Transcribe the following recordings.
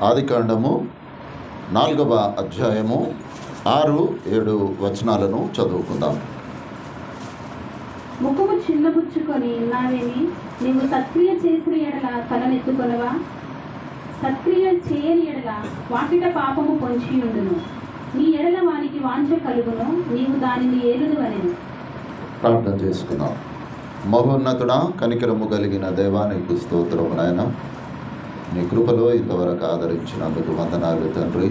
ఆదికాండము 4వ అధ్యాయము 6-7 వచనాలను చదువుకుందాం. ముఖము చిన్నబుచ్చుకొని ఉన్నావేమి? నీవు సత్క్రియ చేసిన ఎడల తలనెత్తుకొనవా? సత్క్రియ చేయని ఎడల వాకిట పాపము పొంచి ఉండును. నీ ఎడల వానికి వాంఛ కలుగును, నీవు దానిని ఏలుదువనెను. ప్రార్థన చేసుకుందాం. మహోన్నతుడా, కనికరము కలిగిన దేవా, నీకు స్తోత్రము నాయన. నీ కృపలో ఇంతవరకు ఆదరించినందుకు వందనాలు తండ్రి.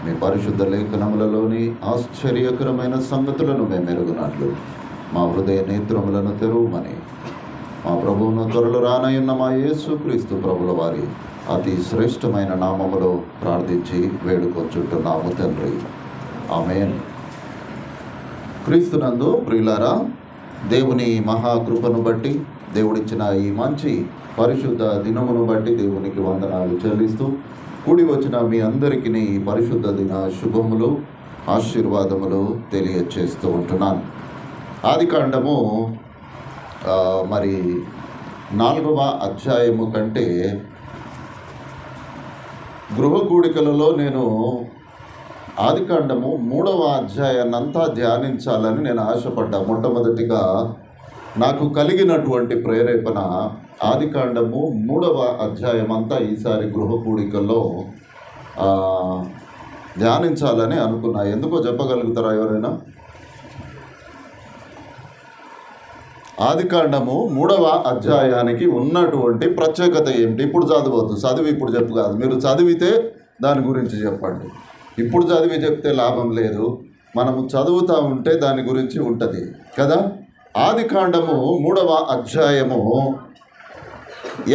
మీ పరిశుద్ధ లేఖనములలోని ఆశ్చర్యకరమైన సంగతులను మేము ఎరుగునట్లు మా హృదయ నేత్రములను తెరువమని మా ప్రభువును త్వరలో రానయున్న మా యేసుక్రీస్తు ప్రభుల వారి అతి శ్రేష్టమైన నామములో ప్రార్థించి వేడుకొంచుంటున్నాము తండ్రి. ఆమేన్. క్రీస్తునందు ప్రియులారా, దేవుని మహాకృపను బట్టి, దేవుడిచ్చిన ఈ మంచి పరిశుద్ధ దినమును బట్టి దేవునికి వందనాలు చెల్లిస్తూ కూడి వచ్చిన మీ అందరికీ ఈ పరిశుద్ధ దిన శుభములు, ఆశీర్వాదములు తెలియచేస్తూ ఉంటున్నాను. ఆదికాండము 4వ అధ్యాయము కంటే గృహ కూడికలలో నేను ఆదికాండము 3వ అధ్యాయాన్నంతా ధ్యానించాలని నేను ఆశపడ్డా. మొట్టమొదటిగా నాకు కలిగినటువంటి ప్రేరేపణ ఆదికాండము 3వ అధ్యాయం అంతా ఈసారి గృహ కూడికల్లో ధ్యానించాలని అనుకున్నా. ఎందుకో చెప్పగలుగుతారా ఎవరైనా? ఆదికాండము 3వ అధ్యాయానికి ఉన్నటువంటి ప్రత్యేకత ఏమిటి? ఇప్పుడు చదవద్దు, చదివి ఇప్పుడు చెప్పు కాదు. మీరు చదివితే దాని గురించి చెప్పండి. ఇప్పుడు చదివి చెప్తే లాభం లేదు, మనము చదువుతూ ఉంటే దాని గురించి ఉంటుంది కదా. ఆదికాండము 3వ అధ్యాయము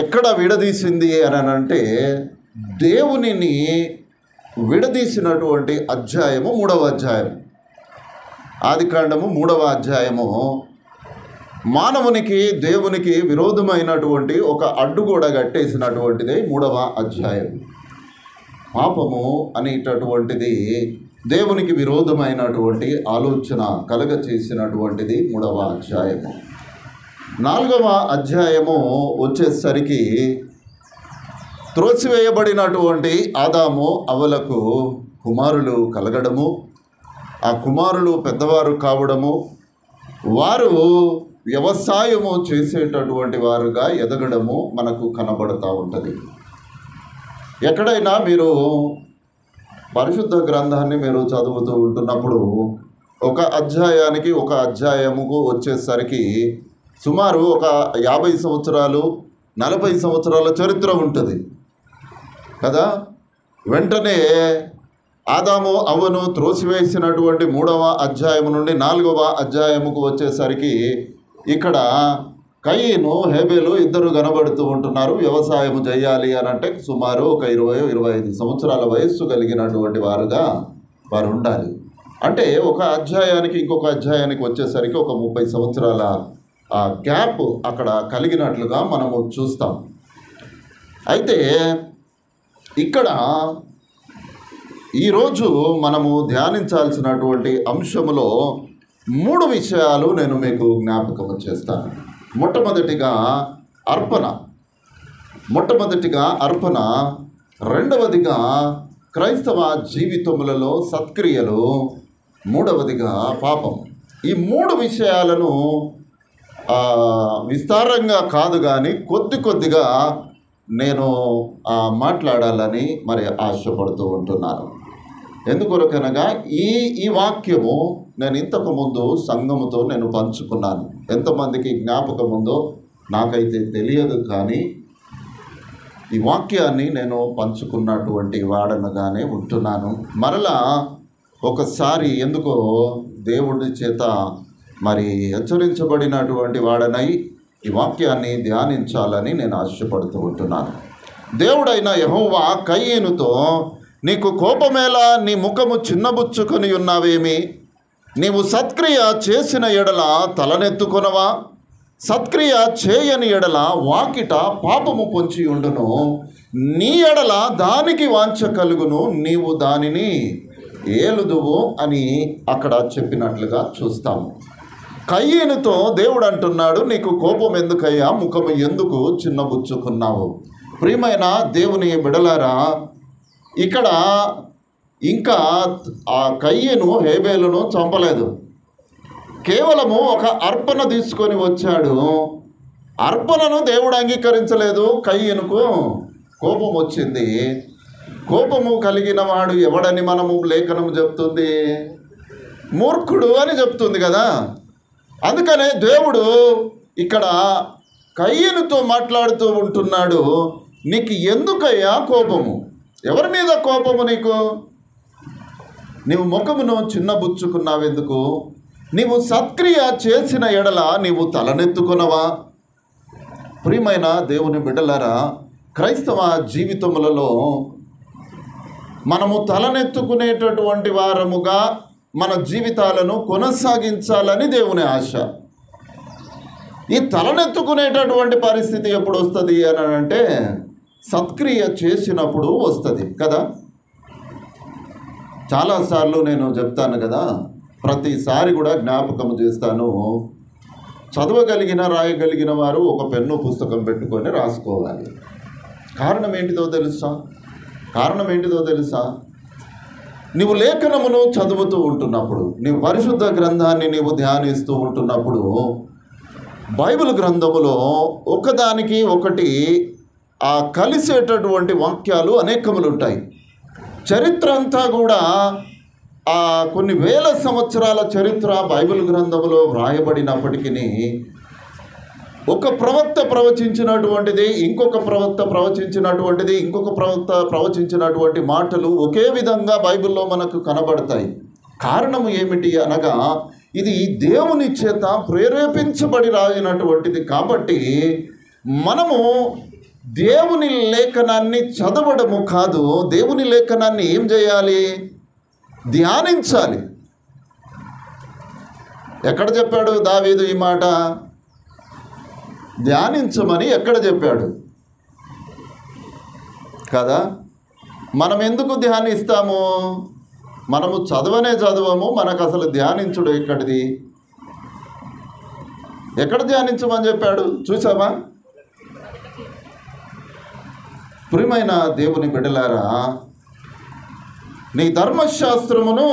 ఎక్కడ విడదీసింది అని అంటే, దేవునిని విడదీసినటువంటి అధ్యాయము 3వ అధ్యాయం. ఆదికాండము 3వ అధ్యాయము మానవునికి దేవునికి విరోధమైనటువంటి ఒక అడ్డుగోడ కట్టేసినటువంటిది 3వ అధ్యాయం. పాపము అనేటటువంటిది దేవునికి విరోధమైనటువంటి ఆలోచన కలగచేసినటువంటిది 3వ అధ్యాయము. 4వ అధ్యాయము వచ్చేసరికి త్రోసివేయబడినటువంటి ఆదాము అవ్వలకు కుమారులు కలగడము, ఆ కుమారులు పెద్దవారు కావడము, వారు వ్యవసాయము చేసేటటువంటి వారుగా ఎదగడము మనకు కనబడుతూ ఉంటుంది. ఎక్కడైనా మీరు పరిశుద్ధ గ్రంథాన్ని మీరు చదువుతూ ఉంటున్నప్పుడు ఒక అధ్యాయానికి ఒక అధ్యాయముకు వచ్చేసరికి సుమారు ఒక 50 సంవత్సరాలు 40 సంవత్సరాల చరిత్ర ఉంటుంది కదా. వెంటనే ఆదాము అవ్వను త్రోసివేసినటువంటి 3వ అధ్యాయం నుండి 4వ అధ్యాయముకు వచ్చేసరికి ఇక్కడ కయీను హేబేలు ఇద్దరు కనబడుతూ ఉంటున్నారు. వ్యవసాయం చేయాలి అని అంటే సుమారు ఒక 20-25 సంవత్సరాల వయస్సు కలిగినటువంటి వారుగా వారు ఉండాలి. అంటే ఒక అధ్యాయానికి ఇంకొక అధ్యాయానికి వచ్చేసరికి ఒక 30 సంవత్సరాల గ్యాప్ అక్కడ కలిగినట్లుగా మనము చూస్తాం. అయితే ఇక్కడ ఈరోజు మనము ధ్యానించాల్సినటువంటి అంశములో 3 విషయాలు నేను మీకు జ్ఞాపకం చేస్తాను. మొట్టమొదటిగా అర్పణ, రెండవదిగా క్రైస్తవ జీవితములలో సత్క్రియలు, మూడవదిగా పాపం. ఈ 3 విషయాలను విస్తారంగా కాదు కానీ కొద్దిగా నేను మాట్లాడాలని ఆశపడుతూ ఉంటున్నాను. ఎందుకొరకనగా ఈ వాక్యము నేను ఇంతకుముందు సంఘముతో నేను పంచుకున్నాను. ఎంతమందికి జ్ఞాపకం ఉందో నాకైతే తెలియదు, కానీ ఈ వాక్యాన్ని నేను పంచుకున్నటువంటి వాడనగానే ఉంటున్నాను. మరలా ఒకసారి ఎందుకో దేవుడి చేత హెచ్చరించబడినటువంటి వాడనై ఈ వాక్యాన్ని ధ్యానించాలని నేను ఆశపడుతూ ఉంటున్నాను. దేవుడైన యెహోవా కయీనుతో, నీకు కోపమేలా? నీ ముఖము చిన్నబుచ్చుకొని ఉన్నావేమి? నీవు సత్క్రియ చేసిన ఎడల తలనెత్తుకొనవా? సత్క్రియ చేయని ఎడల వాకిట పాపము పొంచి ఉండును. నీ ఎడల దానికి వాంఛ కలుగును, నీవు దానిని ఏలుదువు అని అక్కడ చెప్పినట్లుగా చూస్తాము. కయీనుతో దేవుడు అంటున్నాడు, నీకు కోపం ఎందుకయ్యా? ముఖము ఎందుకు చిన్నబుచ్చుకున్నావు? ప్రియమైన దేవుని బిడలారా, ఇక్కడ ఇంకా ఆ కయ్యను హేబేలును చంపలేదు. కేవలము ఒక అర్పణ తీసుకొని వచ్చాడు. అర్పణను దేవుడు అంగీకరించలేదు. కయ్యనుకు కోపం వచ్చింది. కోపము కలిగిన వాడు ఎవడని మనము లేఖనము చెప్తుంది? మూర్ఖుడు అని చెప్తుంది కదా. అందుకనే దేవుడు ఇక్కడ కయ్యనుతో మాట్లాడుతూ ఉంటున్నాడు, నీకు ఎందుకయ్యా కోపము? ఎవరి మీద కోపము నీకు? నీవు ముఖమును చిన్నబుచ్చుకున్నావెందుకు? నీవు సత్క్రియ చేసిన ఎడల నీవు తలనెత్తుకునవా? ప్రియమైన దేవుని బిడ్డలారా, క్రైస్తవ జీవితములలో మనము తలనెత్తుకునేటటువంటి వారముగా మన జీవితాలను కొనసాగించాలని దేవుని ఆశ. ఈ తలనెత్తుకునేటటువంటి పరిస్థితి ఎప్పుడు వస్తుంది అని అంటే సత్క్రియ చేసినప్పుడు వస్తుంది కదా. చాలాసార్లు నేను చెప్తాను కదా, ప్రతిసారి కూడా జ్ఞాపకం చేస్తాను. చదవగలిగిన రాయగలిగిన వారు ఒక పెన్ను పుస్తకం పెట్టుకొని రాసుకోవాలి. కారణం ఏంటిదో తెలుసా? నీవు లేఖనమును చదువుతూ ఉంటున్నప్పుడు, నీవు పరిశుద్ధ గ్రంథాన్ని నీవు ధ్యానిస్తూ ఉంటున్నప్పుడు, బైబిల్ గ్రంథములో ఒకదానికి ఒకటి కలిసేటటువంటి వాక్యాలు అనేకములు ఉంటాయి. చరిత్ర అంతా కూడా కొన్ని వేల సంవత్సరాల చరిత్ర బైబిల్ గ్రంథములో వ్రాయబడినప్పటికీ ఒక ప్రవక్త ప్రవచించినటువంటిది, ఇంకొక ప్రవక్త ప్రవచించినటువంటి మాటలు ఒకే విధంగా బైబిల్లో మనకు కనబడతాయి. కారణము ఏమిటి అనగా, ఇది దేవుని చేత ప్రేరేపించబడి రాయినటువంటిది. కాబట్టి మనము దేవుని లేఖనాన్ని చదవడము కాదు, దేవుని లేఖనాన్ని ఏం చేయాలి? ధ్యానించాలి. ఎక్కడ చెప్పాడు దావీదు ఈ మాట? ధ్యానించమని ఎక్కడ చెప్పాడు కదా. మనం ఎందుకు ధ్యానిస్తాము? మనము చదవము, మనకు అసలు ధ్యానించుడు ఎక్కడిది? ఎక్కడ ధ్యానించమని చెప్పాడు చూసావా? ప్రియమైన దేవుని బిడ్డలారా, నీ ధర్మశాస్త్రమును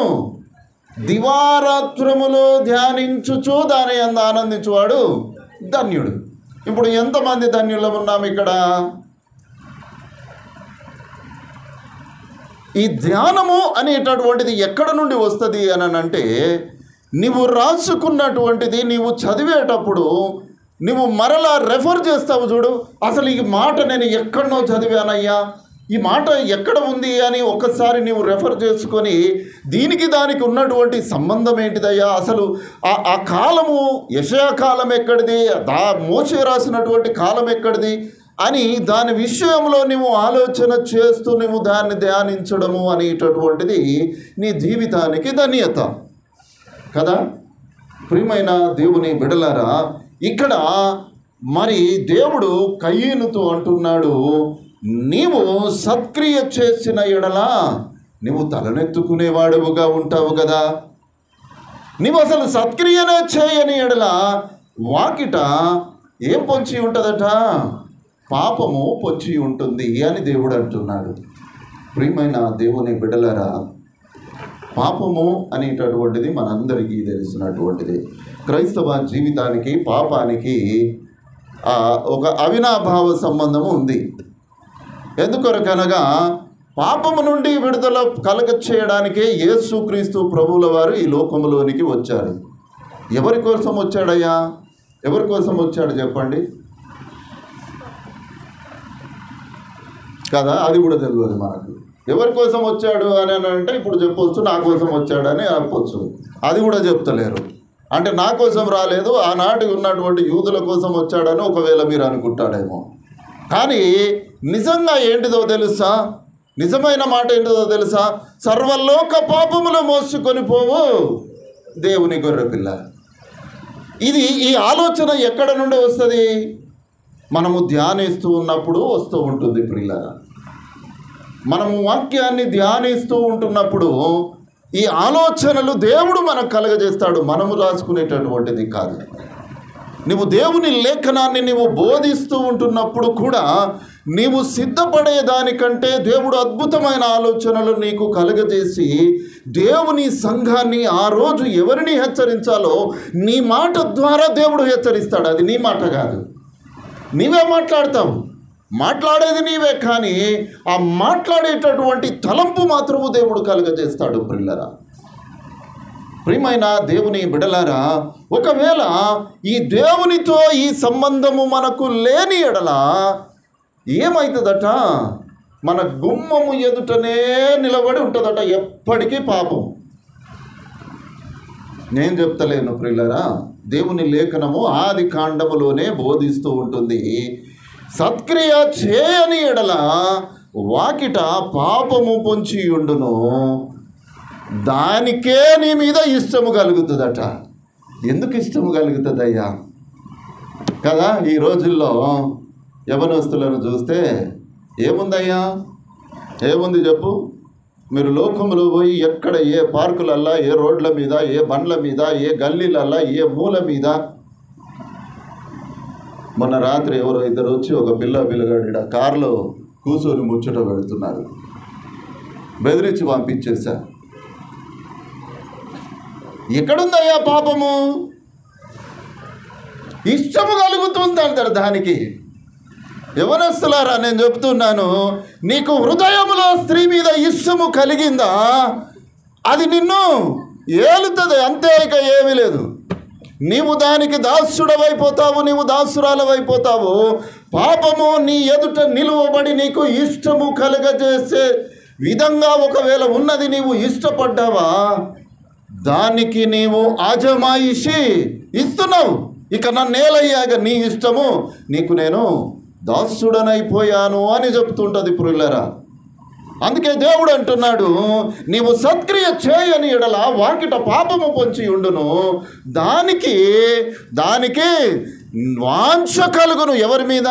దివారాత్రములో ధ్యానించుచు దాని యందు ఆనందించువాడు ధన్యుడు. ఇప్పుడు ఎంతమంది ధన్యులం ఉన్నాము ఇక్కడ? ఈ ధ్యానము అనేటటువంటిది ఎక్కడ నుండి వస్తుంది అని అంటే, నీవు రాసుకున్నటువంటిది నీవు చదివేటప్పుడు నువ్వు మరలా రెఫర్ చేస్తావు చూడు. అసలు ఈ మాట నేను ఎక్కడనో చదివానయ్యా, ఈ మాట ఎక్కడ ఉంది అని ఒక్కసారి నీవు రెఫర్ చేసుకొని దానికి ఉన్నటువంటి సంబంధం ఏంటిదయ్యా, అసలు ఆ కాలము యెషయా కాలం ఎక్కడిది, మోషే రాసినటువంటి కాలం ఎక్కడిది అని దాని విషయంలో నువ్వు ఆలోచన చేస్తూ నువ్వు దాన్ని ధ్యానించడము అనేటటువంటిది నీ జీవితానికి ధన్యత కదా. ప్రియమైన దేవుని బిడలారా, ఇక్కడ మరి దేవుడు కయ్యనుతో అంటున్నాడు, నీవు సత్క్రియ చేసిన ఎడల నువ్వు తలనెత్తుకునేవాడుగా ఉంటావు కదా. నీవు అసలు సత్క్రియనే చేయని ఎడల వాకిట ఏం పొంచి ఉంటుందట? పాపము పొంచి ఉంటుంది అని దేవుడు అంటున్నాడు. ప్రియమైన దేవుని బిడ్డలారా, పాపము అనేటటువంటిది మనందరికీ తెలిసినటువంటిది. క్రైస్తవ జీవితానికి పాపానికి ఒక అవినాభావ సంబంధము ఉంది. ఎందుకొరకనగా పాపము నుండి విడుదల కలగ చేయడానికే యేసుక్రీస్తు ప్రభువుల వారు ఈ లోకములోనికి వచ్చారు. ఎవరి కోసం వచ్చాడయ్యా? ఎవరి కోసం వచ్చాడు చెప్పండి కదా. అది కూడా తెలియదు మనకు. ఎవరి కోసం వచ్చాడు అని అంటే ఇప్పుడు చెప్పొచ్చు, నా కోసం వచ్చాడని చెప్పొచ్చు. అది కూడా చెప్తలేరు. అంటే నా కోసం రాలేదు, ఆనాటి ఉన్నటువంటి యూదుల కోసం వచ్చాడని ఒకవేళ మీరు అనుకుంటాడేమో. కానీ నిజంగా ఏంటిదో తెలుసా? నిజమైన మాట ఏంటిదో తెలుసా? సర్వలోక పాపములు మోసుకొని పోవు దేవుని గొర్రెపిల్ల. ఈ ఆలోచన ఎక్కడ నుండి వస్తుంది? మనము ధ్యానిస్తూ ఉన్నప్పుడు వస్తూ ఉంటుంది ప్రియులారా. మనము వాక్యాన్ని ధ్యానిస్తూ ఉంటున్నప్పుడు ఈ ఆలోచనలు దేవుడు మనకు కలగజేస్తాడు, మనము రాసుకునేటటువంటిది కాదు. నువ్వు దేవుని లేఖనాన్ని నువ్వు బోధిస్తూ ఉంటున్నప్పుడు కూడా నీవు సిద్ధపడేదానికంటే దేవుడు అద్భుతమైన ఆలోచనలు నీకు కలుగజేసి దేవుని సంఘాన్ని ఆ రోజు ఎవరిని హెచ్చరించాలో నీ మాట ద్వారా దేవుడు హెచ్చరిస్తాడు. అది నీ మాట కాదు, నీవే మాట్లాడతావు, మాట్లాడేది నీవే, కానీ ఆ మాట్లాడేటటువంటి తలంపు మాత్రము దేవుడు కలుగజేస్తాడు. ప్రియులరా, ప్రియమైన దేవుని బిడలారా, ఒకవేళ ఈ దేవునితో ఈ సంబంధము మనకు లేని ఎడల ఏమవుతుందట? మన గుమ్మము ఎదుటనే నిలబడి ఉంటుందట ఎప్పటికీ పాపం. నేను చెప్తలేను ప్రియులరా, దేవుని లేఖనము ఆది కాండములోనే బోధిస్తూ ఉంటుంది. సత్క్రియ చేయని ఎడల వాకిట పాపము పొంచి ఉండును, దానికే నీ మీద ఇష్టము కలుగుతుందట. ఎందుకు ఇష్టము కలుగుతుందయ్యా కదా? ఈ రోజుల్లో యవనస్తులను చూస్తే ఏముందయ్యా, ఏముంది చెప్పు? మీరు లోకంలో పోయి ఎక్కడ ఏ పార్కులల్లా, ఏ రోడ్ల మీద, ఏ బండ్ల మీద, ఏ గల్లీలల్లా, ఏ మూల మీద, మొన్న రాత్రి ఎవరో ఇద్దరు వచ్చి ఒక పిల్లగాడి కారులో కూర్చొని ముచ్చట పెడుతున్నారు, బెదిరించి పంపించేశా. ఎక్కడుందయ్యా పాపము? ఇష్టము కలుగుతుంది అంటారు దానికి. యవనస్తులారా, నేను చెప్తున్నాను, నీకు హృదయంలో స్త్రీ మీద ఇష్టము కలిగిందా, అది నిన్ను ఏలుతుంది అంతే, ఇక ఏమీ లేదు. నీవు దానికి దాసుడవైపోతావు, నీవు దాసురాలవైపోతావు. పాపము నీ ఎదుట నిలువబడి నీకు ఇష్టము కలుగజేసే విధంగా ఒకవేళ ఉన్నది నీవు ఇష్టపడ్డావా, దానికి నీవు ఆజమాయిషి ఇస్తున్నావు. ఇక నన్నేలయ్యాక నీ ఇష్టము, నీకు నేను దాసుడనైపోయాను అని చెప్తుంటుంది ప్రియులారా. అందుకే దేవుడు అంటున్నాడు, నీవు సత్క్రియ చేయని ఎడల వాకిట పాపము పొంచి ఉండును, దానికి వాంఛ కలుగును. ఎవరి మీద?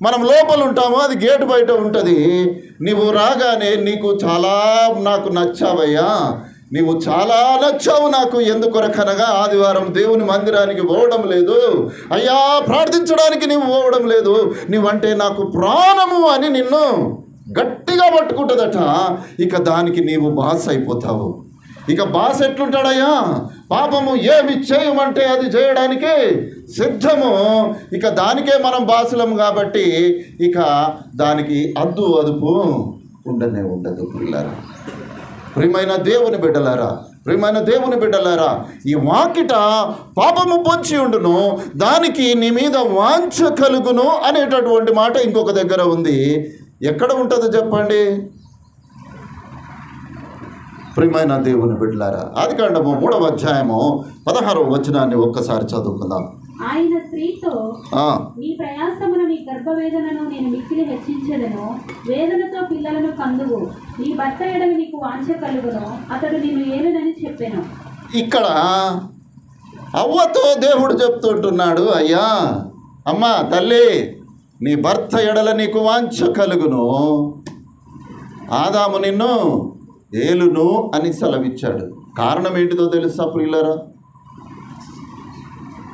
మనం లోపల ఉంటామో అది గేటు బయట ఉంటుంది. నీవు రాగానే నాకు నచ్చావయ్యా, నీవు చాలా నచ్చావు నాకు, ఎందుకొరకనగా ఆదివారం దేవుని మందిరానికి పోవడం లేదు అయ్యా, ప్రార్థించడానికి నీవు పోవడం లేదు, నీవంటే నాకు ప్రాణము అని నిన్ను గట్టిగా పట్టుకుంటుందట. ఇక దానికి నీవు బాస్ అయిపోతావు. ఇక బాస్ ఎట్లుంటాడయ్యా? పాపము ఏమి చేయమంటే అది చేయడానికి సిద్ధము. ఇక దానికే మనం బాసులం కాబట్టి ఇక దానికి అదుపు ఉండనే ఉండదు. ప్రియమైన దేవుని బిడ్డలారా, ఈ వాకిట పాపము పొంచి ఉండును, దానికి నీ మీద వాంఛ కలుగును అనేటటువంటి మాట ఇంకొక దగ్గర ఉంది. ఎక్కడ ఉంటుందో చెప్పండి? ప్రియమైన దేవుని బిడ్డలారా, ఆదికాండము 3వ అధ్యాయము 16వ వచనాన్ని ఒక్కసారి చదువుకుందాం. ఆయన స్త్రీతో, నీ ప్రయాసమును నీ గర్భవేదనను నేను మిక్కిలి హెచ్చించెదను, వేదనతో పిల్లలను కందువు, నీ భర్త ఎడల నీకు వాంఛ కలుగును, అతడు నిన్ను ఏలునని చెప్పెను. ఇక్కడ అవ్వతో దేవుడు చెప్తుంటున్నాడు, అయ్యా అమ్మా తల్లి, నీ భర్త ఎడల నీకు వాంఛ కలుగును, ఆదాము నిన్ను ఏలును అని సెలవిచ్చాడు. కారణం ఏంటిదో తెలుసా ప్రియులారా?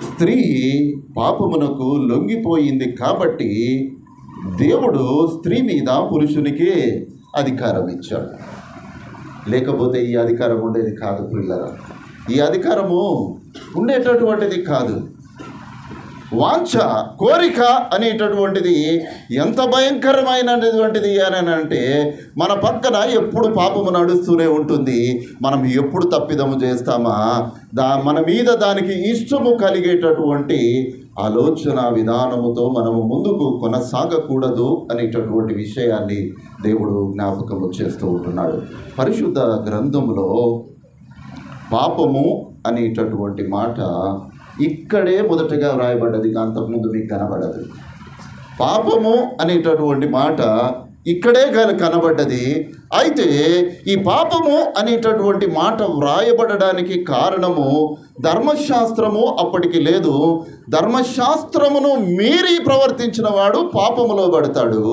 స్త్రీ పాపమునకు లొంగిపోయింది కాబట్టి దేవుడు స్త్రీ మీద పురుషునికి అధికారం ఇచ్చాడు. లేకపోతే ఈ అధికారం ఉండేది కాదు ప్రియులారా, ఈ అధికారము ఉండేటటువంటిది కాదు. వాంఛ, కోరిక అనేటటువంటిది ఎంత భయంకరమైనటువంటిది అని అంటే, మన పక్కన ఎప్పుడు పాపము నడుస్తూనే ఉంటుంది. మనం ఎప్పుడు తప్పిదము చేస్తామా, మన మీద దానికి ఇష్టము కలిగేటటువంటి ఆలోచన విధానముతో మనము ముందుకు కొనసాగకూడదు అనేటటువంటి విషయాన్ని దేవుడు జ్ఞాపకము చేస్తూ ఉంటున్నాడు. పరిశుద్ధ గ్రంథంలో పాపము అనేటటువంటి మాట ఇక్కడే మొదటగా వ్రాయబడ్డది, అంతకుముందు మీకు కనబడదు. పాపము అనేటటువంటి మాట ఇక్కడే కనబడ్డది. అయితే ఈ పాపము అనేటటువంటి మాట వ్రాయబడడానికి కారణము ధర్మశాస్త్రము అప్పటికి లేదు. ధర్మశాస్త్రమును మీరి ప్రవర్తించిన వాడు పాపములో పడతాడు.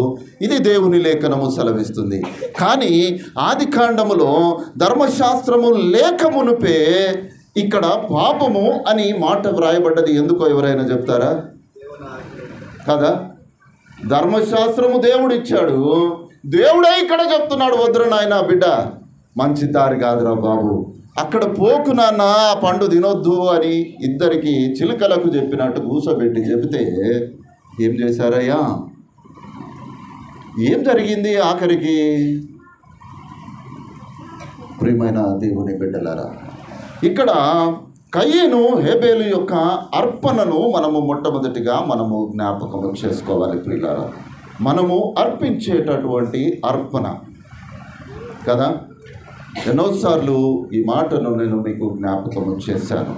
ఇది దేవుని లేఖనము సెలవిస్తుంది. కానీ ఆది కాండములో ధర్మశాస్త్రము లేక మునుపే ఇక్కడ పాపము అని మాట వ్రాయబడ్డది. ఎందుకో ఎవరైనా చెప్తారా? కదా, ధర్మశాస్త్రము దేవుడు ఇచ్చాడు, దేవుడే ఇక్కడ చెప్తున్నాడు, వద్దురా నాయన బిడ్డ, మంచి దారి కాదురా బాబు, అక్కడ పోకు నాన్న, ఆ పండు తినొద్దు అని ఇద్దరికి చిలుకలకు చెప్పినట్టు కూసోబెట్టి చెబితే ఏం చేశారయ్యా? ఏం జరిగింది ఆఖరికి? ప్రియమైన దేవుని బిడ్డలారా, ఇక్కడ కయీను హేబేలు యొక్క అర్పణను మొట్టమొదటిగా మనము జ్ఞాపకం చేసుకోవాలి ప్రియులారా. మనము అర్పించేటటువంటి అర్పణ కదా, ఎన్నోసార్లు ఈ మాటను నేను మీకు జ్ఞాపకం చేశాను.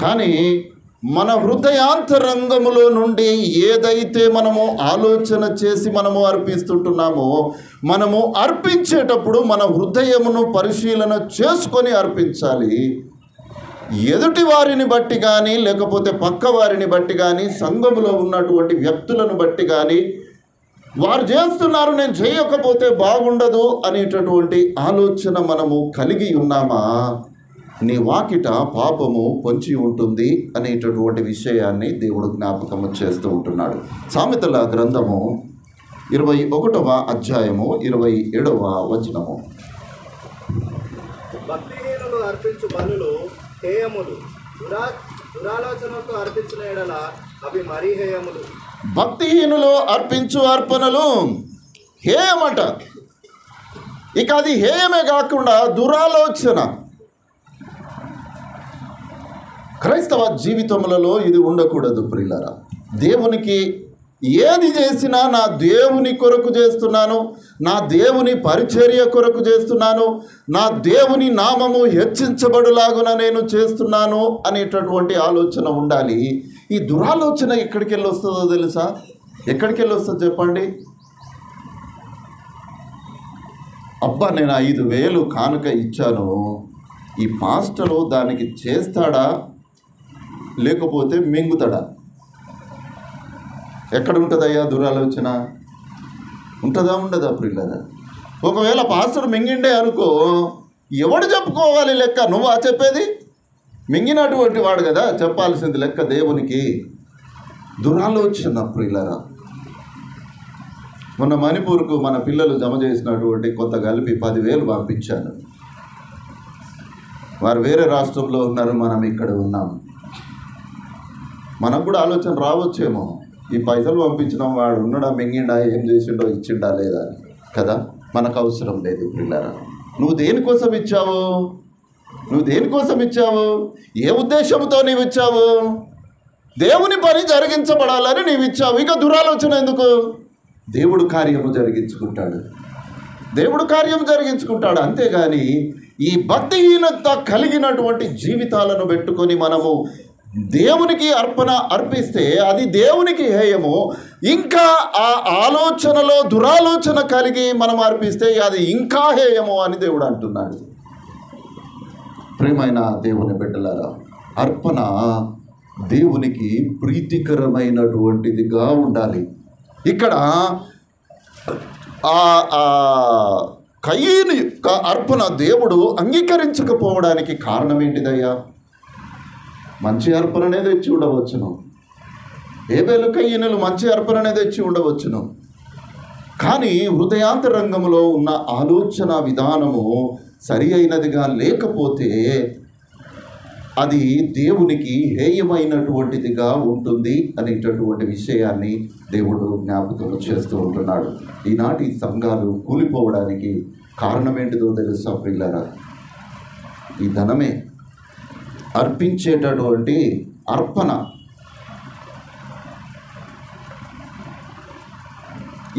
కానీ మన హృదయాంతరంగములో నుండి ఏదైతే మనము ఆలోచన చేసి మనము అర్పిస్తుంటున్నామో, మనము అర్పించేటప్పుడు మన హృదయమును పరిశీలన చేసుకొని అర్పించాలి. ఎదుటి వారిని బట్టి కానీ, లేకపోతే పక్క వారిని బట్టి కానీ, సంఘములో ఉన్నటువంటి వ్యక్తులను బట్టి కానీ, వారు చేస్తున్నారు నేను చేయకపోతే బాగుండదు అనేటటువంటి ఆలోచన మనము కలిగి ఉన్నామా, నీ వాకిట పాపము పొంచి ఉంటుంది అనేటటువంటి విషయాన్ని దేవుడు జ్ఞాపకము చేస్తూ ఉంటున్నాడు. సామెతల గ్రంథము 21వ అధ్యాయము 27వ వచనము. భక్తిహీనులు అర్పించు బలులు హేయములు, దురాలోచనతో అర్పించిన ఎడల అవి మరీ హేయములు. భక్తిహీనులు అర్పించు అర్పణలు హేయమట. ఇక అది హేయమే కాకుండా దురాలోచన. క్రైస్తవ జీవితములలో ఇది ఉండకూడదు ప్రియులారా. దేవునికి ఏది చేసినా నా దేవుని కొరకు చేస్తున్నాను, నా దేవుని పరిచర్య కొరకు చేస్తున్నాను, నా దేవుని నామము హెచ్చించబడులాగున నేను చేస్తున్నాను అనేటటువంటి ఆలోచన ఉండాలి. ఈ దురాలోచన ఎక్కడికి వెళ్ళి వస్తుందో తెలుసా? ఎక్కడికి వెళ్ళి వస్తుందో చెప్పండి. అబ్బా నేను 5,000 కానుక ఇచ్చాను, ఈ పాస్టరు దానికి చేస్తాడా లేకపోతే మింగుతాడా? ఎక్కడ ఉంటుందయ్యా దురాలోచన? ఉంటుందా ఉండదా ప్రియులారా? ఒకవేళ పాస్టర్ మింగిండే అనుకో, ఎవడు చెప్పుకోవాలి లెక్క? నువ్వా చెప్పేది? మింగినటువంటి వాడు కదా చెప్పాల్సింది లెక్క దేవునికి. దురాలోచన ప్రియులారా. మొన్న మణిపూర్కు మన పిల్లలు జమ చేసినటువంటి కొంత కలిపి 10,000 పంపించాను. వారు వేరే రాష్ట్రంలో ఉన్నారు, మనం ఇక్కడ ఉన్నాం. మనకు కూడా ఆలోచన రావచ్చేమో, ఈ పైసలు పంపించినాం, వాడు ఉన్నాడా, మింగిండా, ఏం చేసిండో, ఇచ్చిండా లేదా కదా. మనకు అవసరం లేదు పిల్లరా. నువ్వు దేనికోసం ఇచ్చావు? నువ్వు దేనికోసం ఇచ్చావు? ఏ ఉద్దేశంతో నీవు ఇచ్చావు? దేవుని పని జరిగించబడాలని నీవు ఇచ్చావు. ఇక దురాలోచన ఎందుకు? దేవుడు కార్యము జరిగించుకుంటాడు, దేవుడు కార్యం జరిగించుకుంటాడు. అంతేగాని ఈ భక్తిహీనత కలిగినటువంటి జీవితాలను పెట్టుకొని మనము దేవునికి అర్పిస్తే అది దేవునికి హేయము. ఇంకా ఆ ఆలోచనలో దురాలోచన కలిగి మనం అర్పిస్తే అది ఇంకా హేయము అని దేవుడు అంటున్నాడు. ప్రియమైన దేవుని బిడ్డలారా, అర్పణ దేవునికి ప్రీతికరమైనటువంటిదిగా ఉండాలి. ఇక్కడ కయీను యొక్క అర్పణ దేవుడు అంగీకరించకపోవడానికి కారణం ఏంటిదయ్యా? మంచి అర్పణనే తెచ్చి ఉండవచ్చును, హేబేలు కయీనులు మంచి అర్పణనే తెచ్చి ఉండవచ్చును. కానీ హృదయాంతరంగంలో ఉన్న ఆలోచన విధానము సరి అయినదిగా లేకపోతే అది దేవునికి హేయమైనటువంటిదిగా ఉంటుంది అనేటటువంటి విషయాన్ని దేవుడు జ్ఞాపకం చేస్తూ ఉంటున్నాడు. ఈనాటి సంఘాలు కూలిపోవడానికి కారణం ఏంటిదో తెలుసా ప్రియులారా? ఈ ధనమే. అర్పించేటటువంటి అర్పణ,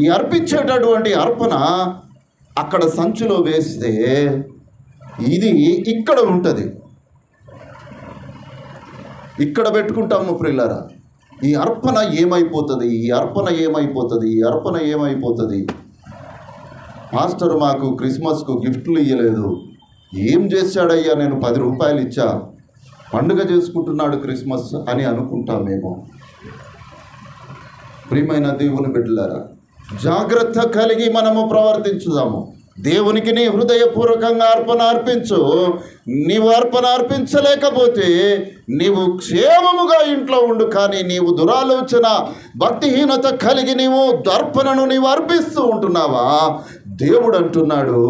ఈ అర్పించేటటువంటి అర్పణ అక్కడ సంచిలో వేస్తే ఇది ఇక్కడ ఉంటుంది, ఇక్కడ పెట్టుకుంటాము ప్రియులారా. ఈ అర్పణ ఏమైపోతుంది? ఈ అర్పణ ఏమైపోతుంది? ఈ అర్పణ ఏమైపోతుంది? మాస్టర్ మాకు క్రిస్మస్కు గిఫ్ట్లు ఇవ్వలేదు, ఏం చేశాడయ్యా, నేను 10 రూపాయలు ఇచ్చా, పండుగ చేసుకుంటున్నాడు క్రిస్మస్ అని అనుకుంటామేమో. ప్రియమైన దేవుని బిడ్డలారా, జాగ్రత్త కలిగి మనము ప్రవర్తించుదాము. దేవునికి నీ హృదయపూర్వకంగా అర్పణ అర్పించు. నీవు అర్పణ అర్పించలేకపోతే నీవు క్షేమముగా ఇంట్లో ఉండు. కానీ నీవు దురాలోచన, భక్తిహీనత కలిగి నీవు అర్పణను నీవు అర్పిస్తూ ఉంటున్నావా? దేవుడు అంటున్నాడు,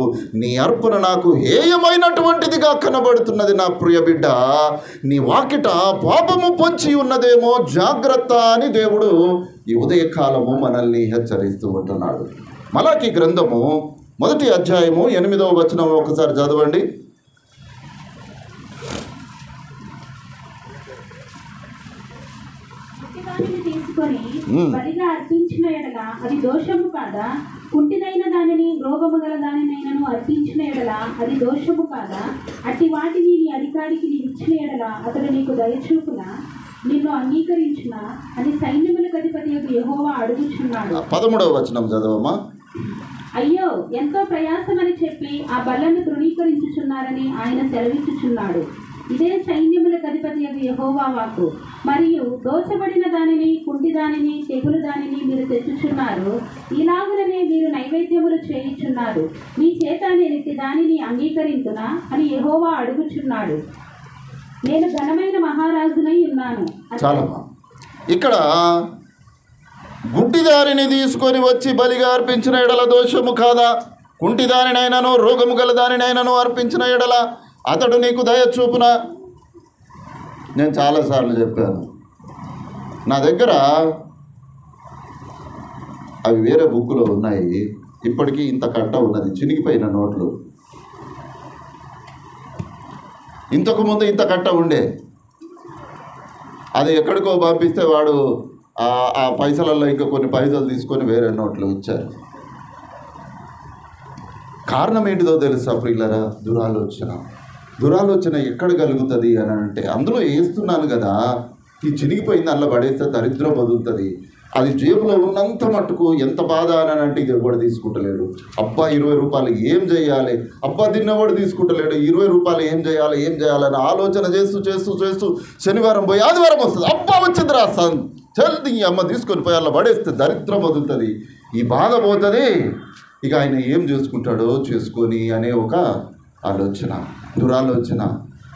నీ అర్పణ నాకు హేయమైనటువంటిదిగా కనబడుతున్నది నా ప్రియ బిడ్డ. నీ వాకిట పాపము పొంచి ఉన్నదేమో, జాగ్రత్త అని దేవుడు ఈ ఉదయకాలము మనల్ని హెచ్చరిస్తూ ఉంటున్నాడు. మలాకి గ్రంథము 1వ అధ్యాయము 8వ వచనం ఒకసారి చదవండి. తీసుకొని బలిగా అర్పించిన ఎడల అది దోషము కాదా? కుంటిదైన దానిని, రోగము గల దానినైనను అర్పించిన ఎడల అది దోషము కాదా? అట్టి వాటిని నీ అధికారికి నీ ఇచ్చిన ఎడల అతడు నీకు దయచూపున, నిన్ను అంగీకరించిన అని సైన్యములకు అధిపతి యెహోవా అడుగుచున్నాడు. 13వ వచనం చదవమ్మా. అయ్యో, ఎంతో ప్రయాసమని చెప్పి ఆ బలను తృణీకరించుచున్నారని ఆయన సెలవిచ్చుచున్నాడు. ఇదే సైన్యములకు అధిపతి యెహోవా వాక్కు. మరియు దోచబడిన దానిని, కుంటి దానిని, తెగులు దానిని మీరు తెచ్చుచున్నారు. ఇలాగుననే మీరు నైవేద్యములు చేయుచున్నారు. మీ చేత నేను ఇట్టి దానిని అంగీకరించునా అని యెహోవా అడుగుచున్నాడు. నేను ఘనమైన మహారాజునై ఉన్నాను. చాలమ్మా. ఇక్కడ గుడ్డిదారిని తీసుకొని వచ్చి బలిగా అర్పించిన ఎడల దోషము కాదా? కుంటిదానినైనను, రోగము గల దానినైనను అర్పించిన ఎడల అతడు నీకు దయ చూపున. నేను చాలాసార్లు చెప్పాను, నా దగ్గర అవి వేరే బుక్కులో ఉన్నాయి. ఇప్పటికీ ఇంత కట్ట ఉన్నది, చినిగిపోయిన నోట్లు. ఇంతకుముందు ఇంత కట్ట ఉండే, అది ఎక్కడికో పంపిస్తే వాడు ఆ పైసలలో ఇంకా కొన్ని పైసలు తీసుకొని వేరే నోట్లు ఇచ్చారు. కారణం ఏంటిదో తెలుసా ప్రియులారా? దురాలోచన ఎక్కడ కలుగుతుంది అని అంటే, అందులో వేస్తున్నాను కదా, ఈ చినిగిపోయింది అందులో పడేస్తే దరిద్రం వదులుతుంది. అది జేబులో ఉన్నంత మట్టుకు ఎంత బాధ అని అంటే ఇది ఎవడు తీసుకుంటలేడు. అబ్బా 20 రూపాయలు ఏం చేయాలి, అబ్బా తిన్నవాడు తీసుకుంటలేడు, 20 రూపాయలు ఏం చేయాలని ఆలోచన చేస్తూ శనివారం పోయి ఆదివారం వస్తుంది. అబ్బా వచ్చింది రాస్తాను, చల్ది అమ్మ తీసుకొని పోయి అలా పడేస్తే దరిద్రం వదులుతుంది, ఈ బాధ పోతుంది. ఇక ఆయన ఏం చేసుకుంటాడో చేసుకొని అనే ఒక ఆలోచన, దురాలోచన.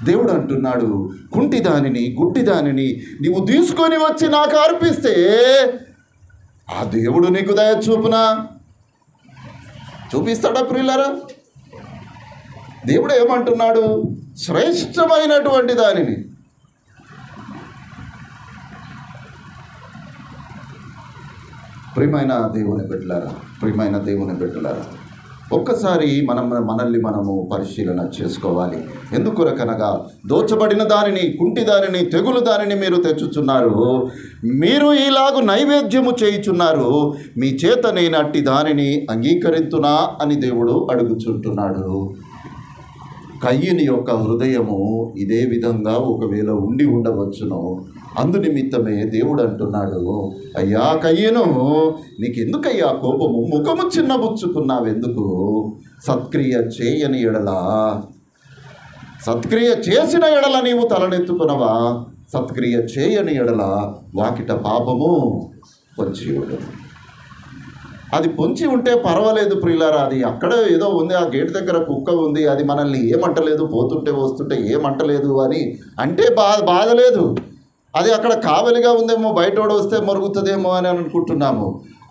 దేవుడు అంటున్నాడు, కుంటిదానిని, గుడ్డిదానిని నీవు తీసుకొని వచ్చి నాకు అర్పిస్తే ఆ దేవుడు నీకు దయ చూపిస్తాడా ప్రియులారా? దేవుడు ఏమంటున్నాడు? శ్రేష్టమైనటువంటి దానిని. ప్రియమైన దేవుని బిడ్డలారా, ఒక్కసారి మనల్ని మనము పరిశీలన చేసుకోవాలి. ఎందుకొరకనగా దోచబడిన దానిని, కుంటి దానిని, తెగులు దానిని మీరు తెచ్చుచున్నారు. మీరు ఇలాగు నైవేద్యము చేయుచున్నారు. మీ చేత నేను అట్టి దానిని అంగీకరించునా అని దేవుడు అడుగుచుంటున్నాడు. కయ్యని యొక్క హృదయము ఇదే విధంగా ఒకవేళ ఉండవచ్చును. అందు నిమిత్తమే దేవుడు అంటున్నాడు, అయ్యా కయ్యను, నీకెందుకయ్యా కోపము? ముఖము చిన్నబుచ్చుకున్నావెందుకు? సత్క్రియ చేయని ఎడల, సత్క్రియ చేసిన ఎడల నీవు తలనెత్తుకునవా? సత్క్రియ చేయని ఎడల వాకిట పాపము పొంచి ఉండదు. అది పొంచి ఉంటే పర్వాలేదు ప్రియులారా, అది అక్కడ ఏదో ఉంది, ఆ గేట్ దగ్గర కుక్క ఉంది, అది మనల్ని ఏమంటలేదు, పోతుంటే వస్తుంటే ఏమంటలేదు అని అంటే బాధ లేదు. అది అక్కడ కావలిగా ఉందేమో, బయటోడు వస్తే మరుగుతుందేమో అని అనుకుంటున్నాము.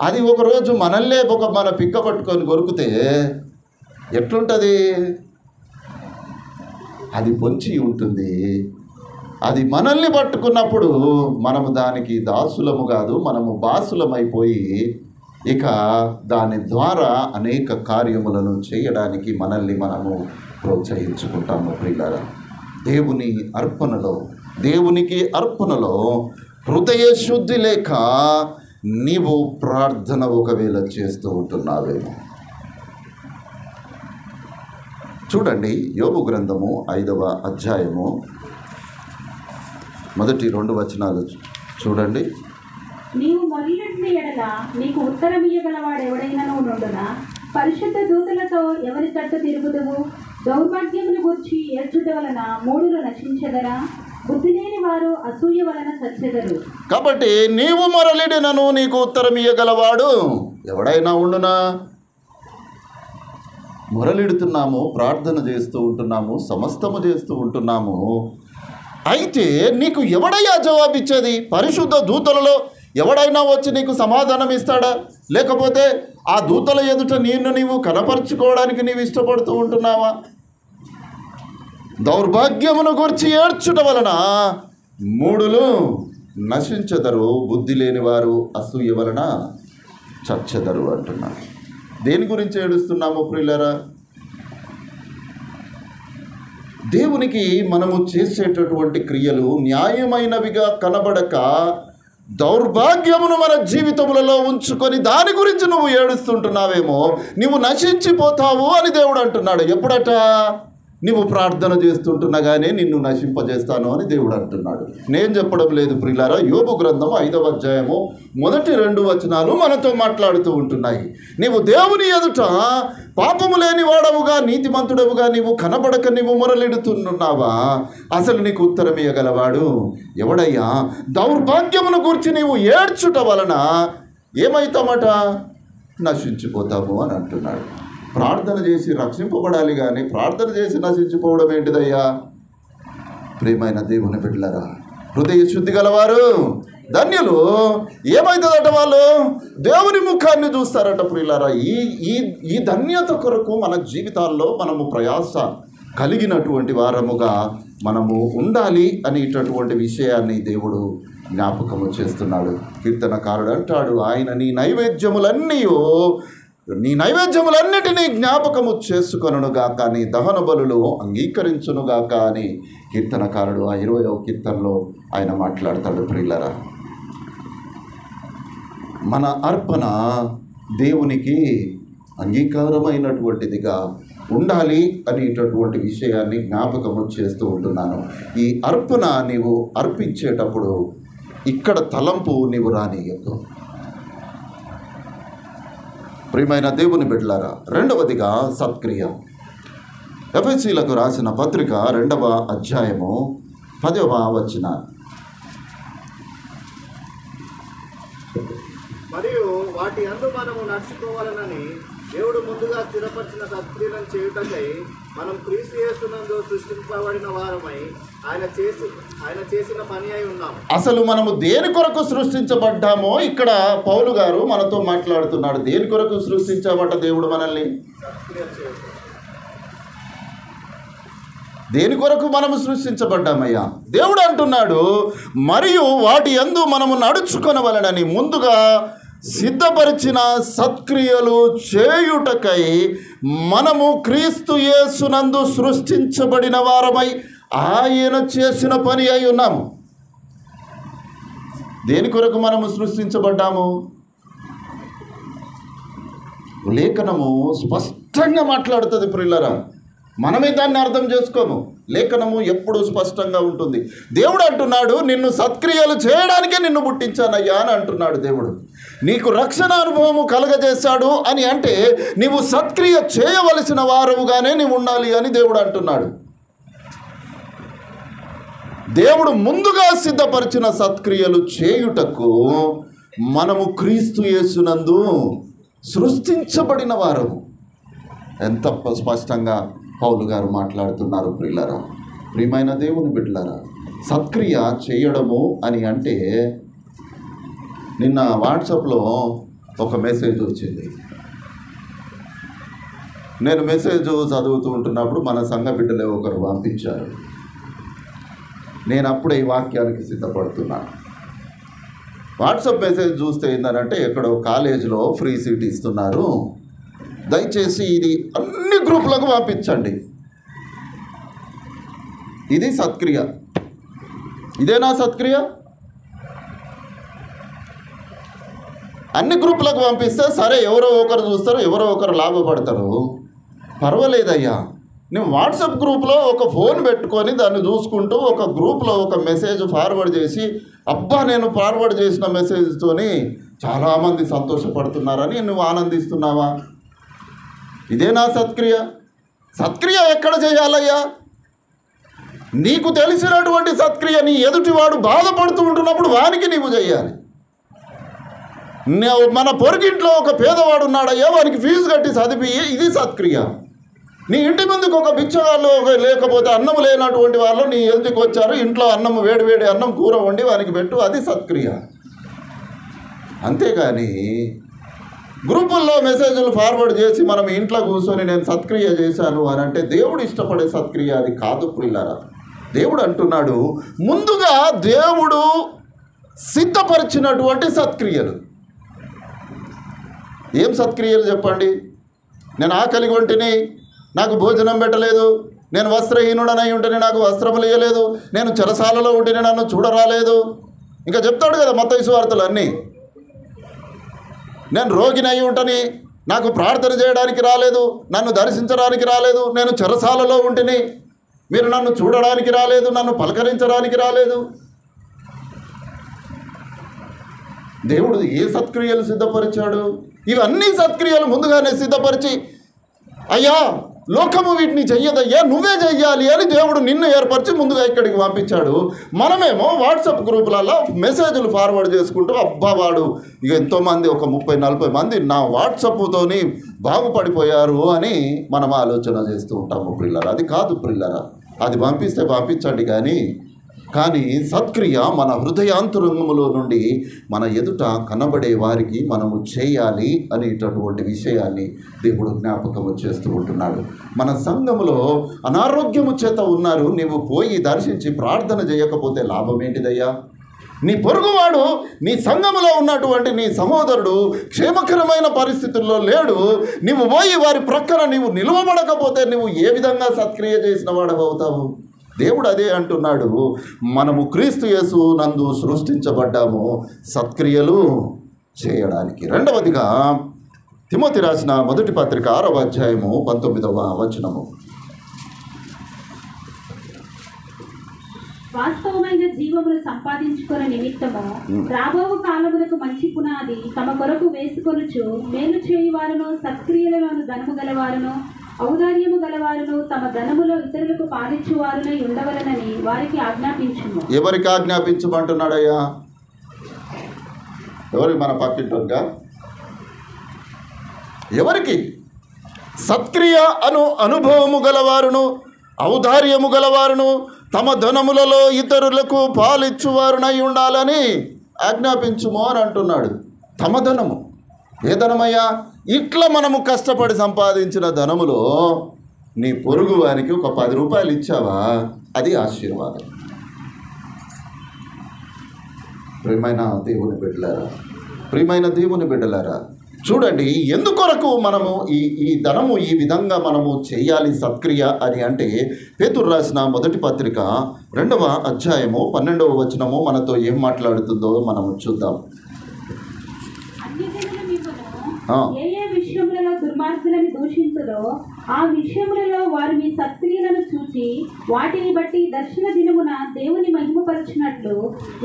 అది ఒకరోజు మనల్నే మన పిక్క పట్టుకొని కొరికితే ఎట్లుంటుంది? అది పొంచి ఉంటుంది. అది మనల్ని పట్టుకున్నప్పుడు మనము దానికి దాసులము కాదు, మనము బాసులమైపోయి ఇక దాని ద్వారా అనేక కార్యములను చేయడానికి మనల్ని మనము ప్రోత్సహించుకుంటాము. ప్రియులారా, దేవునికి అర్పణలో హృదయ శుద్ధి లేక నీవు ప్రార్థన ఒకవేళ చేస్తూ ఉంటున్నావేమో. చూడండి, యోబు గ్రంథము 5వ అధ్యాయము మొదటి 2 వచనాలు చూడండి. నీవు మొదలెట్టిన ఎడల నీకు ఉత్తరమియ్యగలవాడు ఎవడైనాను నుండునా? పరిశుద్ధ దూతలతో ఎవరి తట్టు తిరుగుదువు? దౌర్భాగ్యమును గూర్చి ఏడ్చుట వలన మూఢులు నశించెదరా? బుద్ధి లేని వారు అసూయ వలన చచ్చెదరు. కాబట్టి నీవు మొరలిడినను నీకు ఉత్తరమియ్యగలవాడు ఎవడైనా ఉండునా? మొరలిడుతున్నాము, ప్రార్థన చేస్తూ ఉంటున్నాము, సమస్తము చేస్తూ ఉంటున్నాము. అయితే నీకు ఎవడయ్యా జవాబిచ్చేది? పరిశుద్ధ దూతలలో ఎవడైనా వచ్చి నీకు సమాధానం ఇస్తాడా? లేకపోతే ఆ దూతల ఎదుట నీవు కనపరుచుకోవడానికి నీవు ఇష్టపడుతూ ఉంటున్నావా? దౌర్భాగ్యమును గురించి ఏడ్చుట వలన మూఢులు నశించెదరు, బుద్ధి లేని వారు అసూయ వలన చచ్చెదరు అంటున్నారు. దేని గురించి ఏడుస్తున్నాము ప్రియులారా? దేవునికి మనము చేసేటటువంటి క్రియలు న్యాయమైనవిగా కనబడక దౌర్భాగ్యమును మన జీవితములలో ఉంచుకొని దాని గురించి నువ్వు ఏడుస్తుంటున్నావేమో, నువ్వు నశించిపోతావు అని దేవుడు అంటున్నాడు. ఎప్పుడట? నువ్వు ప్రార్థన చేస్తుంటున్నగానే నిన్ను నశింపజేస్తాను అని దేవుడు అంటున్నాడు. నేను చెప్పడం లేదు ప్రియులారా. యోబు గ్రంథం 5వ అధ్యాయము మొదటి 2 వచనాలు మనతో మాట్లాడుతూ ఉంటున్నాయి. నీవు దేవుని ఎదుట పాపము లేని వాడవుగా, నీతిమంతుడవుగా నీవు కనబడక నీవు మొరలిడుతున్నావా? అసలు నీకు ఉత్తరం ఇయ్యగలవాడు ఎవడయ్యా? దౌర్భాగ్యమును గురించి నీవు ఏడ్చుట వలన ఏమైతామట? నశించిపోతాము అని అంటున్నాడు. ప్రార్థన చేసి రక్షింపబడాలి కానీ ప్రార్థన చేసి నశించిపోవడం ఏంటిదయ్యా? ప్రియమైన దేవుని బిడ్డలారా, హృదయ శుద్ధి గలవారు ధన్యులు. ఏమవుతుందట? వాళ్ళు దేవుని ముఖాన్ని చూస్తారట ప్రియులారా. ఈ ధన్యత కొరకు మన జీవితాల్లో మనము ప్రయాస కలిగినటువంటి వారముగా మనము ఉండాలి అనేటటువంటి విషయాన్ని దేవుడు జ్ఞాపకము చేస్తున్నాడు. కీర్తనకారుడు అంటాడు, ఆయన నీ నైవేద్యములన్నిటినీ జ్ఞాపకము చేసుకొనుగాక, నీ దహన బలులు అంగీకరించునుగాక అని కీర్తనకారుడు ఆ 20వ కీర్తనలో ఆయన మాట్లాడతాడు. ప్రియులరా, మన అర్పణ దేవునికి అంగీకారమైనటువంటిదిగా ఉండాలి అనేటటువంటి విషయాన్ని జ్ఞాపకము చేస్తూ ఉంటున్నాను. ఈ అర్పణ నీవు అర్పించేటప్పుడు ఇక్కడ తలంపు నీవు రానియద్దు. ప్రియమైన దేవుని బిడ్డలారా, రెండవదిగా సత్క్రియ. ఎఫెసీలకు రాసిన పత్రిక 2వ అధ్యాయము 10వ వచనం. మరియు వాటి యందు మనము నడుచుకోవాలనని దేవుడు ముందుగా స్థిరపరిచిన సత్క్రియలను చేయుటకై మనం క్రీస్తు యేసునందు సృష్టింపబడిన వారమై ఆయన చేసిన పని అయి ఉన్నాం. అసలు మనము దేని కొరకు సృష్టించబడ్డామో ఇక్కడ పౌలు గారు మనతో మాట్లాడుతున్నాడు. దేని కొరకు సృష్టించామట దేవుడు మనల్ని? దేని కొరకు మనము సృష్టించబడ్డామయ్యా? దేవుడు అంటున్నాడు, మరియు వాటి యందు మనము నడుచుకొనవలెనని ముందుగా సిద్ధపరిచిన సత్క్రియలు చేయుటకై మనము క్రీస్తు యేసునందు సృష్టించబడిన వారమై ఆయన చేసిన పని అయి ఉన్నాము. దేని కొరకు మనము సృష్టించబడ్డాము? లేఖనము స్పష్టంగా మాట్లాడుతుంది ప్రియులారా. మనమే దాన్ని అర్థం చేసుకోము. లేఖనము ఎప్పుడు స్పష్టంగా ఉంటుంది. దేవుడు అంటున్నాడు, నిన్ను సత్క్రియలు చేయడానికే నిన్ను పుట్టించానయ్యా అని అంటున్నాడు దేవుడు. నీకు రక్షణ అనుభవము కలగజేశాడు అని అంటే నీవు సత్క్రియ చేయవలసిన వారవుగానే నీవు ఉండాలి అని దేవుడు అంటున్నాడు. దేవుడు ముందుగా సిద్ధపరిచిన సత్క్రియలు చేయుటకు మనము క్రీస్తు యేసునందు సృష్టించబడిన వారము. ఎంత స్పష్టంగా పౌలు గారు మాట్లాడుతున్నారు ప్రియులారా. ప్రియమైన దేవుని బిడ్డలారా, సత్క్రియ చేయడము అని అంటే నిన్న వాట్సాప్లో ఒక మెసేజ్ వచ్చింది. నేను మెసేజ్ చదువుతూ ఉంటున్నప్పుడు మన సంఘ బిడ్డలే ఒకరు పంపించారు. నేను అప్పుడే ఈ వాక్యానికి సిద్ధపడుతున్నాను. వాట్సాప్ మెసేజ్ చూస్తే ఏంటంటే ఎక్కడో కాలేజీలో ఫ్రీ సీట్ ఇస్తున్నారు, దయచేసి ఇది అన్ని గ్రూపులకు పంపించండి. ఇది సత్క్రియ. ఇదేనా సత్క్రియ? అన్ని గ్రూపులకు పంపిస్తే సరే, ఎవరో ఒకరు చూస్తారు, ఎవరో ఒకరు లాభపడతారు, పర్వాలేదయ్యా. నేను వాట్సాప్ గ్రూప్లో ఒక ఫోన్ పెట్టుకొని దాన్ని చూసుకుంటూ ఒక గ్రూప్లో ఒక మెసేజ్ ఫార్వర్డ్ చేసి, అబ్బా నేను ఫార్వర్డ్ చేసిన మెసేజ్తోని చాలామంది సంతోషపడుతున్నారని నువ్వు ఆనందిస్తున్నావా? ఇదేనా సత్క్రియ? సత్క్రియ ఎక్కడ చేయాలయ్యా? నీకు తెలిసినటువంటి సత్క్రియ నీ ఎదుటివాడు బాధపడుతూ ఉంటున్నప్పుడు వానికి నీవు చేయాలి. మన పొరుగింట్లో ఒక పేదవాడు ఉన్నాడయ్యా, వానికి ఫీజు కట్టి చదివి, ఇది సత్క్రియ. నీ ఇంటి ముందుకు ఒక బిచ్చగాళ్ళు లేకపోతే అన్నం లేనటువంటి వాళ్ళు నీ ఎందుకు వచ్చారు, ఇంట్లో అన్నం వేడి అన్నం కూర వండి వానికి పెట్టు, అది సత్క్రియ. అంతేగాని గ్రూపుల్లో మెసేజ్లు ఫార్వర్డ్ చేసి మనం ఇంట్లో కూర్చొని నేను సత్క్రియ చేశాను అని అంటే దేవుడు ఇష్టపడే సత్క్రియ అది కాదు ప్రియులారా. దేవుడు అంటున్నాడు, ముందుగా దేవుడు సిద్ధపరిచినటువంటి సత్క్రియలు. ఏం సత్క్రియలు చెప్పండి? నేను ఆకలి కొంటిని, నాకు భోజనం పెట్టలేదు, నేను వస్త్రహీనుడనై ఉంటేనే నాకు వస్త్రములు ఇవ్వలేదు, నేను చెరసాలలో ఉంటేనే నన్ను చూడరాలేదు, ఇంకా చెప్తాడు కదా మత్తయి సువార్తలు అన్నీ. నేను రోగినై ఉంటని, నాకు ప్రార్థన చేయడానికి రాలేదు, నన్ను దర్శించడానికి రాలేదు, నేను చెరసాలలో ఉంటని, మీరు నన్ను చూడడానికి రాలేదు, నన్ను పలకరించడానికి రాలేదు. దేవుడు ఏ సత్క్రియలు సిద్ధపరిచాడు? ఇవన్నీ సత్క్రియలు ముందుగానే సిద్ధపరిచి, అయ్యా లోకము వీటిని చెయ్యదయ్యా, నువ్వే చెయ్యాలి అని దేవుడు నిన్ను ఏర్పరిచి ముందుగా ఇక్కడికి పంపించాడు. మనమేమో వాట్సాప్ గ్రూపులలో మెసేజ్లు ఫార్వర్డ్ చేసుకుంటూ అబ్బా వాడు ఇక ఎంతోమంది ఒక 30-40 మంది నా వాట్సాప్తోని బాగుపడిపోయారు అని మనం ఆలోచన చేస్తూ ఉంటాము ప్రిల్లరా. అది కాదు ప్రిల్లరా, అది పంపిస్తే పంపించండి, కానీ సత్క్రియ మన హృదయాంతరంగములో నుండి మన ఎదుట కనబడే వారికి మనము చేయాలి అనేటటువంటి విషయాన్ని దేవుడు జ్ఞాపకము చేస్తూ ఉంటున్నాడు. మన సంఘములో అనారోగ్యము చేత ఉన్నారు, నీవు పోయి దర్శించి ప్రార్థన చేయకపోతే లాభం ఏంటిదయ్యా? నీ పొరుగువాడు నీ సంఘములో ఉన్నటువంటి నీ సహోదరుడు క్షేమకరమైన పరిస్థితుల్లో లేడు, నీవు పోయి వారి ప్రక్కన నీవు నిలువబడకపోతే నువ్వు ఏ విధంగా సత్క్రియ చేసిన వాడు అవుతావు? దేవుడు అదే అంటున్నాడు, మనము క్రీస్తు యేసు నందు సృష్టించబడ్డాము సత్క్రియలు చేయడానికి. రెండవదిగా తిమోతి రాసిన మొదటి పత్రిక 6వ అధ్యాయము 19వ వచనము. వాస్తవమైన జీవములు సంపాదించుకున్న నిమిత్తము రాబో కాలములకు మంచి పునాది తమ కొరకు వేసుకొనుచు మేలు చేయువారును సత్క్రియలలోను ధనము గలవారును ఔదార్యము గలవారును తమ ధనములో ఇతరులకు పాలించువారునై ఉండవలనని వారికి ఆజ్ఞాపించుము. ఎవరికి ఆజ్ఞాపించమంటున్నాడయ్యా? ఎవరికి? మన పక్కింటోగా ఎవరికి? సత్క్రియ అనుభవము గలవారును ఔదార్యము గలవారును తమ ధనములలో ఇతరులకు పాలిచ్చువారునై ఉండాలని ఆజ్ఞాపించుము అని అంటున్నాడు. తమ ధనము ఏ ధనమయ్యా? ఇట్లా మనము కష్టపడి సంపాదించిన ధనములో నీ పొరుగు వారికి ఒక 10 రూపాయలు ఇచ్చావా, అది ఆశీర్వాదం. ప్రియమైన దేవుని బిడ్డలారా, చూడండి ఎందుకొరకు మనము ఈ ధనము ఈ విధంగా మనము చేయాలి సత్క్రియ అని అంటే, పేతురు రాసిన మొదటి పత్రిక 2వ అధ్యాయము 12వ వచనము మనతో ఏం మాట్లాడుతుందో మనము చూద్దాం. ఏ విషయములలో దుర్మార్గులను దూషించుదో ఆ విషయములలో వారు మీ సత్క్రియలను చూచి వాటిని బట్టి దర్శన దినమున దేవుని మహిమపరచినట్లు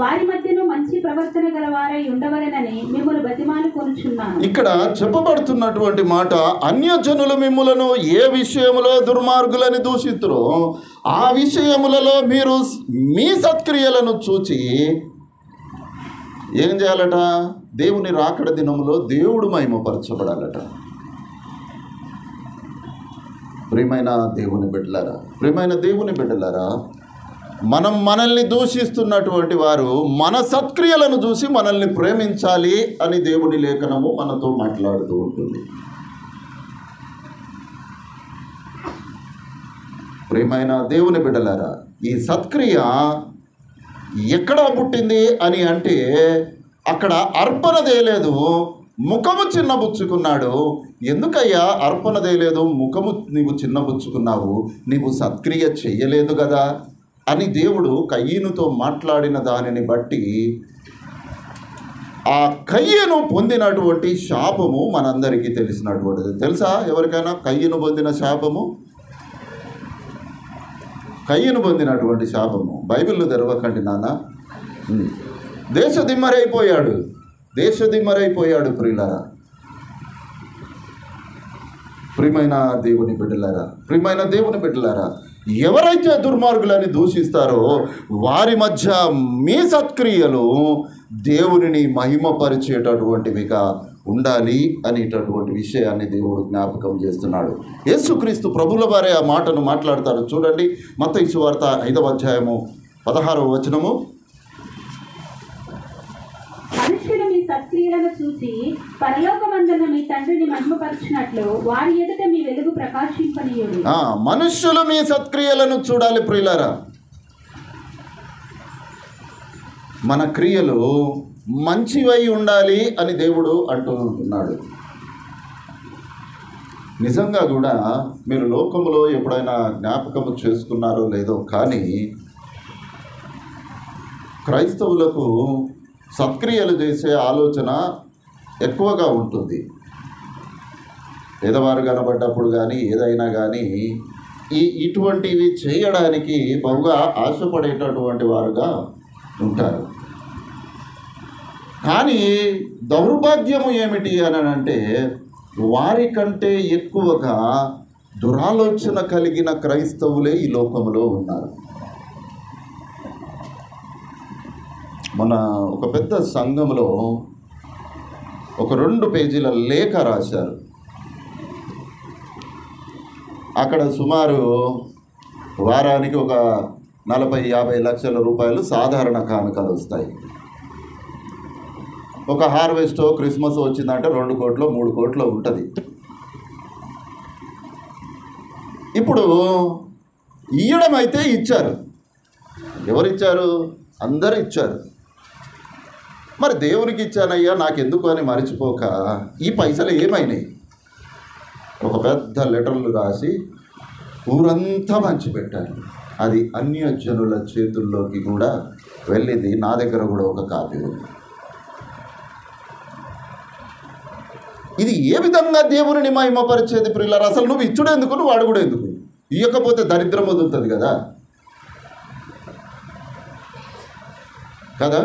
వారి మధ్యను మంచి ప్రవర్తన గలవారై ఉండవలెనని మిమ్మల్ని బతిమాలుకొనుచున్నాను. ఇక్కడ చెప్పబడుతున్నటువంటి మాట, అన్యజనులు మిమ్ములను ఏ విషయములో దుర్మార్గులని దూషితురో ఆ విషయములలో మీరు మీ సత్క్రియలను చూచి ఏం చేయాలట? దేవుని రాకడ దినములో దేవుడు మహిమపరచబడాలట. ప్రియమైన దేవుని బిడ్డలారా, మనల్ని దూషిస్తున్నటువంటి వారు మన సత్క్రియలను చూసి మనల్ని ప్రేమించాలి అని దేవుని లేఖనము మనతో మాట్లాడుతూ ఉంటుంది. ప్రియమైన దేవుని బిడ్డలారా, ఈ సత్క్రియ ఎక్కడ పుట్టింది అని అంటే, అక్కడ అర్పణ దేలేదు, ముఖము చిన్నబుచ్చుకున్నాడు. ఎందుకయ్యా అర్పణ దేలేదు, ముఖము నీవు చిన్నబుచ్చుకున్నావు, నీవు సత్క్రియ చెయ్యలేదు కదా అని దేవుడు కయ్యనుతో మాట్లాడిన దానిని బట్టి ఆ కయ్యను పొందినటువంటి శాపము మనందరికీ తెలిసినటువంటిది. తెలుసా ఎవరికైనా కయ్యను పొందిన శాపము? కయ్యను పొందినటువంటి శాపము బైబిల్లో తెరవకండి నాన్న. దేశదిమ్మరైపోయాడు ప్రియులారా. ప్రియమైన దేవుని బిడ్డలారా, ఎవరైతే దుర్మార్గులని దూషిస్తారో వారి మధ్య మీ సత్క్రియలు దేవునిని మహిమపరిచేటటువంటివిగా ఉండాలి అనేటటువంటి విషయాన్ని దేవుడు జ్ఞాపకం చేస్తున్నాడు. యేసుక్రీస్తు ప్రభుల వారే ఆ మాటను మాట్లాడతారు. చూడండి, మత్తయి సువార్త 5వ అధ్యాయము 16వ వచనము. మనుష్యులు మీ సత్క్రియలను చూసి పరలోకమందున్న మీ తండ్రిని మహిమపరచినట్లు వారి ఎదుట మీ వెలుగు ప్రకాశింపనీయుడు. మనుష్యులు మీ సత్క్రియలను చూడాలి ప్రియులారా. మన క్రియలు మంచివై ఉండాలి అని దేవుడు అంటూ ఉంటున్నాడు. నిజంగా కూడా మీరు లోకములో ఎప్పుడైనా జ్ఞాపకము చేసుకున్నారో లేదో కానీ క్రైస్తవులకు సత్క్రియలు చేసే ఆలోచన ఎక్కువగా ఉంటుంది. పేదవారు కనబడ్డప్పుడు కానీ ఏదైనా కానీ ఇటువంటివి చేయడానికి బహుగా ఆశపడేటటువంటి వారుగా ఉంటారు. కానీ దౌర్భాగ్యము ఏమిటి అని అంటే వారికంటే ఎక్కువగా దురాలోచన కలిగిన క్రైస్తవులే ఈ లోకంలో ఉన్నారు. మన ఒక పెద్ద సంఘంలో ఒక 2 పేజీల లేఖ రాశారు. అక్కడ సుమారు వారానికి ఒక 40-50 లక్షల రూపాయలు సాధారణ కానుకలు వస్తాయి. ఒక హార్వెస్టో క్రిస్మస్ వచ్చిందంటే 2 కోట్లు 3 కోట్లు ఉంటుంది. ఇప్పుడు ఇయ్యడం అయితే ఇచ్చారు. ఎవరిచ్చారు? అందరూ ఇచ్చారు. మరి దేవునికి ఇచ్చానయ్యా నాకెందుకు అని మర్చిపోక ఈ పైసలు ఏమైనాయి? ఒక పెద్ద లెటర్లు రాసి ఊరంతా పంచిపెట్టారు. అది అన్యజనుల చేతుల్లోకి కూడా వెళ్ళింది. నా దగ్గర కూడా ఒక కాపీ ఉంది. ఇది ఏ విధంగా దేవుని మహిమపరిచేది ప్రియులారా? అసలు నువ్వు ఇచ్చుడెందుకు, నువ్వు అడుగుడెందుకు? ఇవ్వకపోతే దరిద్రం వదులుతుంది కదా కదా.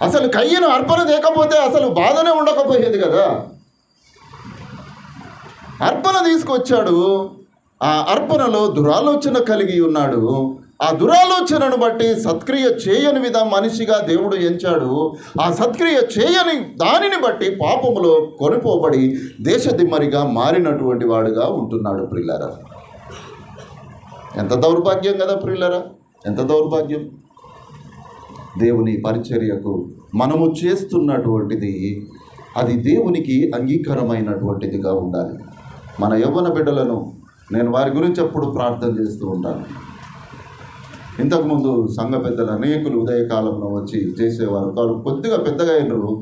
అసలు కయ్యను అర్పణ చేయకపోతే అసలు బాధనే ఉండకపోయేది కదా. అర్పణ తీసుకొచ్చాడు. ఆ అర్పణలో దురాలోచన కలిగి ఉన్నాడు. ఆ దురాలోచనను బట్టి సత్క్రియ చేయని విధం మనిషిగా దేవుడు ఎంచాడు. ఆ సత్క్రియ చేయని దానిని బట్టి పాపములో కొనిపోబడి దేశదిమ్మరిగా మారినటువంటి వాడుగా ఉంటున్నాడు ప్రియులారా. ఎంత దౌర్భాగ్యం కదా ప్రియులారా, ఎంత దౌర్భాగ్యం. దేవుని పరిచర్యకు మనము చేస్తున్నటువంటిది అది దేవునికి అంగీకారమైనటువంటిదిగా ఉండాలి. మన యవ్వన బిడ్డలను నేను వారి గురించి ఎప్పుడు ప్రార్థన చేస్తూ ఉంటాను. ఇంతకుముందు సంఘ పెద్దలు అనేకులు ఉదయకాలంలో వచ్చి చేసేవారు. వారు కొద్దిగా పెద్దగా అయినారు.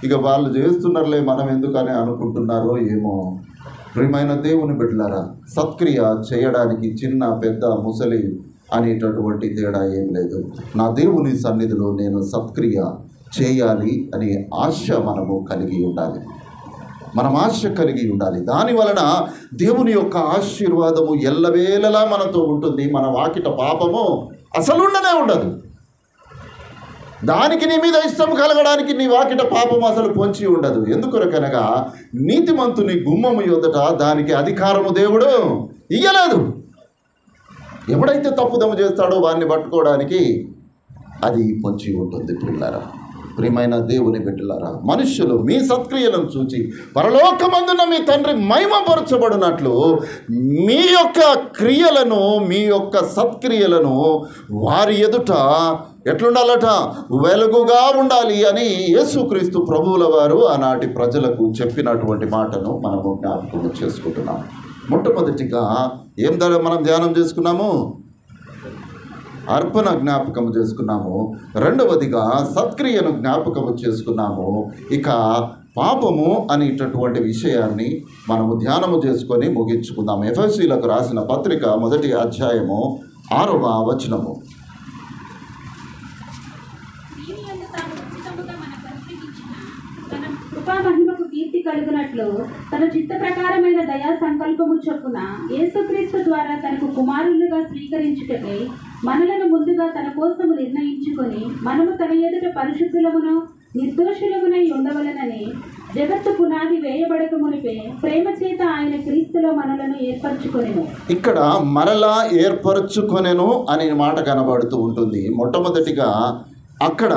ఇక వాళ్ళు చేస్తున్నారులే మనం ఎందుకని అనుకుంటున్నారో ఏమో. ప్రియమైన దేవుని బిడ్డలారా, సత్క్రియ చేయడానికి చిన్న పెద్ద ముసలి అనేటటువంటి తేడా ఏం లేదు. నా దేవుని సన్నిధిలో నేను సత్క్రియ చేయాలి అనే ఆశ మనము కలిగి ఉండాలి. మనం ఆశ కలిగి ఉండాలి. దాని వలన దేవుని యొక్క ఆశీర్వాదము ఎల్లవేళలా మనతో ఉంటుంది. మన వాకిట పాపము అసలు ఉండనే ఉండదు. దానికి నీ మీద ఇష్టం కలగడానికి నీ వాకిట పాపము అసలు పొంచి ఉండదు. ఎందుకొరకనగా నీతిమంతుని గుమ్మము యొద్దట దానికి అధికారము దేవుడు ఇయ్యలేదు. ఎవడైతే తప్పుదమ్ము చేస్తాడో వాడిని పట్టుకోవడానికి అది పొంచి ఉంటుంది. ప్రియులారా, ప్రియమైన దేవుని బిడ్డలారా, మనుష్యులు మీ సత్క్రియలను చూచి పరలోకమందున మీ తండ్రి మహిమపరచబడినట్లు మీ యొక్క క్రియలను, మీ యొక్క సత్క్రియలను వారి ఎదుట ఎట్లుండాలట? వెలుగుగా ఉండాలి అని యేసుక్రీస్తు ప్రభువుల వారు ఆనాటి ప్రజలకు చెప్పినటువంటి మాటను మనము జ్ఞాపకం చేసుకుంటున్నాం. మొట్టమొదటిగా మనం ధ్యానం చేసుకున్నాము? అర్పణ జ్ఞాపకము చేసుకున్నాము. రెండవదిగా సత్క్రియను జ్ఞాపకము చేసుకున్నాము. ఇక పాపము అనేటటువంటి విషయాన్ని మనము ధ్యానము చేసుకొని ముగించుకుందాము. ఎఫెసీయులకు రాసిన పత్రిక 1వ అధ్యాయము 6వ వచనము. మహిమకు కీర్తి కలుగునట్లు తన చిత్త ప్రకారమైన దయా సంకల్పము చొప్పున యేసుక్రీస్తు ద్వారా తనకు కుమారులుగా స్వీకరించుటకై మనలను ముందుగా తన కోసము నిర్ణయించుకొని మనము తన ఎదుట పరిశుద్ధులమును నిర్దోషులమునై ఉండవలనని జగత్తు పునాది వేయబడక మునిపే ప్రేమ చేత ఆయన క్రీస్తులో మనలను ఏర్పరచుకొనెను. ఇక్కడ మరలా ఏర్పరచుకొనెను అనే మాట కనబడుతూ ఉంటుంది. మొట్టమొదటిగా అక్కడ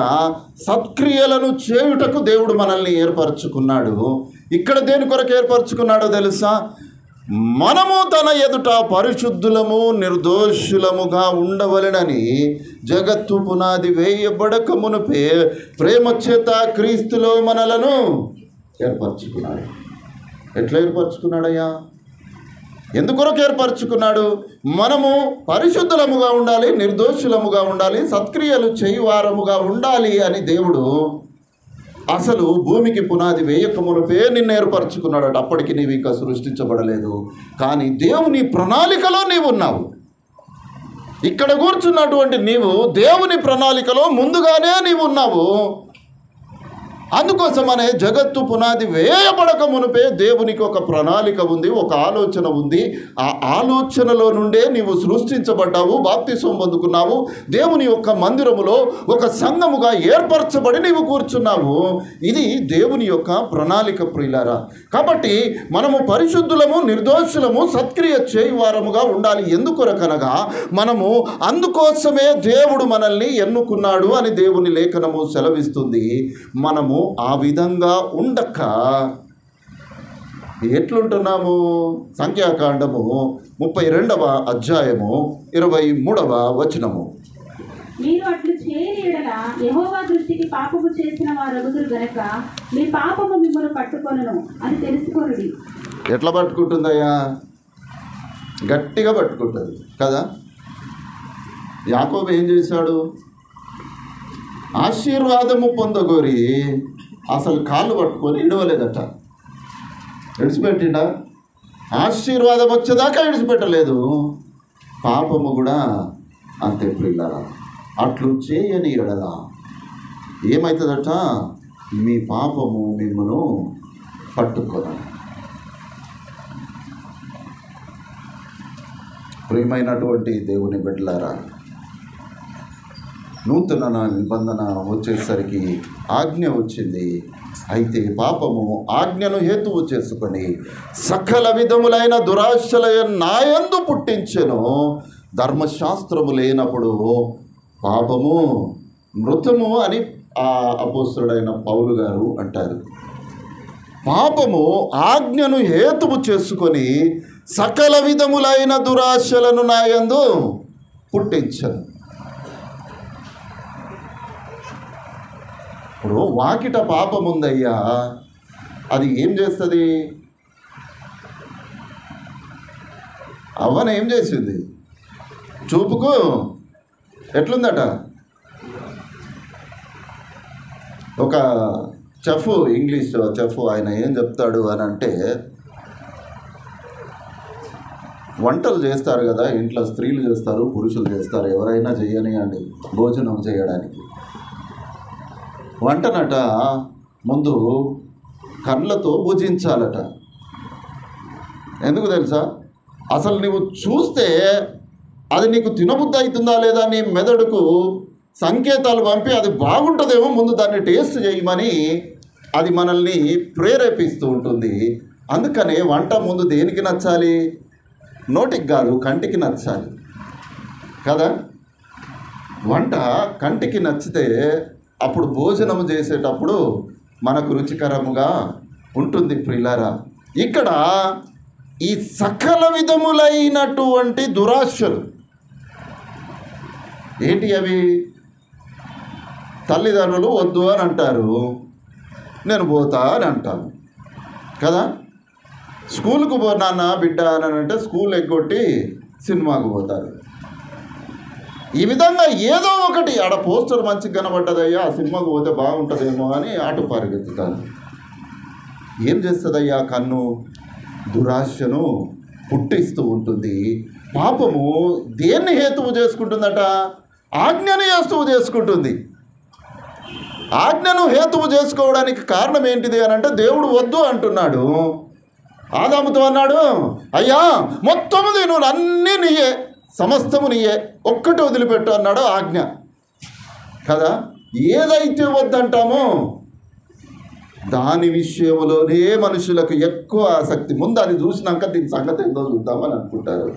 సత్క్రియలను చేయుటకు దేవుడు మనల్ని ఏర్పరచుకున్నాడు. ఇక్కడ దేని కొరకు ఏర్పరచుకున్నాడో తెలుసా? మనము తన ఎదుట పరిశుద్ధులము నిర్దోషులముగా ఉండవలెనని జగత్తు పునాది వేయబడక మునుపే ప్రేమ చేత క్రీస్తులో మనలను ఏర్పరచుకున్నాడు. ఎట్లా ఏర్పరచుకున్నాడయ్యా? ఎందుకొరకు ఏర్పరచుకున్నాడు? మనము పరిశుద్ధులముగా ఉండాలి, నిర్దోషులముగా ఉండాలి, సత్క్రియలు చేయువారముగా ఉండాలి అని దేవుడు అసలు భూమికి పునాది వేయక మునుపే నిన్ను ఏర్పరచుకున్నాడట. అప్పటికి నీవు ఇంకా సృష్టించబడలేదు, కానీ దేవుని ప్రణాళికలో నీవు ఉన్నావు. ఇక్కడ కూర్చున్నటువంటి నీవు దేవుని ప్రణాళికలో ముందుగానే నీవు ఉన్నావు. అందుకోసమనే జగత్తు పునాది వేయబడక మునుపే దేవునికి ఒక ప్రణాళిక ఉంది, ఒక ఆలోచన ఉంది. ఆ ఆలోచనలో నుండే నీవు సృష్టించబడ్డావు, బాప్తిసం పొందుకున్నావు, దేవుని యొక్క మందిరములో ఒక సంఘముగా ఏర్పరచబడి నీవు కూర్చున్నావు. ఇది దేవుని యొక్క ప్రణాళిక ప్రియులారా. కాబట్టి మనము పరిశుద్ధులము, నిర్దోషులము, సత్క్రియ చేయువారముగా ఉండాలి. ఎందుకొరకనగా మనము అందుకోసమే దేవుడు మనల్ని ఎన్నుకున్నాడు అని దేవుని లేఖనము సెలవిస్తుంది. మనము ఆ విధంగా ఉండక ఎట్లుంటున్నాము? సంఖ్యాకాండము 32వ అధ్యాయము 23వ వచనము. మీరు అట్లు చేయని యెడల యెహోవా దృష్టికి పాపము చేసిన వారగుదురు గనక మీ పాపము మిమ్మల్ని పట్టుకొనును అని తెలుసుకొనుడి. ఎట్లా పట్టుకుంటుందయ్యా? గట్టిగా పట్టుకుంటుంది కదా. యాకోబు ఏం చేశాడు? ఆశీర్వాదము పొందగోరి అసలు కాళ్ళు పట్టుకొని ఇడవలేదట. విడిచిపెట్టిండా? ఆశీర్వాదం వచ్చేదాకా విడిచిపెట్టలేదు. పాపము కూడా అంతే ప్రియులారా. అట్లు చేయని ఎడల ఏమవుతుందట? మీ పాపము మిమ్మను పట్టుకోను. ప్రియమైనటువంటి దేవుని బిడ్డలారా, నూతన నిబంధన వచ్చేసరికి ఆజ్ఞ వచ్చింది. అయితే పాపము ఆజ్ఞను హేతువు చేసుకొని సకల విధములైన దురాశల నాయందు పుట్టించెను. ధర్మశాస్త్రము లేనప్పుడు పాపము మృతము అని ఆ అపోస్తలుడైన పౌలు గారు అంటారు. పాపము ఆజ్ఞను హేతువు చేసుకొని సకల విధములైన దురాశలను నాయందు పుట్టించను. ఇప్పుడు వాకిట పాపం ఉందయ్యా, అది ఏం చేస్తుంది? అవ్వను ఏం చేసింది? చూపుకు ఎట్లుందట? ఒక చెఫ్, ఇంగ్లీష్ చెఫ్, ఆయన ఏం చెప్తాడు అని అంటే, వంటలు చేస్తారు కదా ఇంట్లో, స్త్రీలు చేస్తారు, పురుషులు చేస్తారు, ఎవరైనా చేయనియండి భోజనం చేయడానికి. వంటనట ముందు కళ్ళతో భుజించాలట. ఎందుకు తెలుసా? అసలు నువ్వు చూస్తే అది నీకు తినబుద్ధి అవుతుందా లేదా నీ మెదడుకు సంకేతాలు పంపి అది బాగుంటుందేమో ముందు దాన్ని టేస్ట్ చేయమని అది మనల్ని ప్రేరేపిస్తూ ఉంటుంది. అందుకనే వంట ముందు దేనికి నచ్చాలి? నోటికి కాదు, కంటికి నచ్చాలి కదా. వంట కంటికి నచ్చితే అప్పుడు భోజనం చేసేటప్పుడు మనకు రుచికరముగా ఉంటుంది ప్రియులారా. ఇక్కడ ఈ సకల విధములైనటువంటి దురాశలు ఏంటి అవి? తల్లిదండ్రులు వద్దు అని అంటారు, నేను పోతా అని అంటాను కదా. స్కూల్కు నాన్న బిడ్డ అని అంటే స్కూల్ ఎగ్గొట్టి సినిమాకు పోతారు. ఈ విధంగా ఏదో ఒకటి ఆడ పోస్టర్ మంచిగా కనబడ్డదయ్యా, ఆ సినిమాకు పోతే బాగుంటుందేమో అని ఆట పరిగెత్తుతాను. ఏం చేస్తుందయ్యా? కన్ను దురాశను పుట్టిస్తూ ఉంటుంది. పాపము దేన్ని హేతువు చేసుకుంటుందట? ఆజ్ఞను హేతువు చేసుకుంటుంది. ఆజ్ఞను హేతువు చేసుకోవడానికి కారణం ఏంటిది అని అంటే, దేవుడు వద్దు అంటున్నాడు. ఆదాముతో అన్నాడు, అయ్యా మొత్తము నువ్వు అన్నీ నీయే, సమస్తము నీయే, ఒక్కటి వదిలిపెట్టు అన్నాడు. ఆజ్ఞ కదా. ఏదైతే వద్దంటామో దాని విషయంలోనే మనుషులకు ఎక్కువ ఆసక్తి. ముందు అది చూసినాక దీని సంగతి ఏందో చూద్దామని అనుకుంటారు.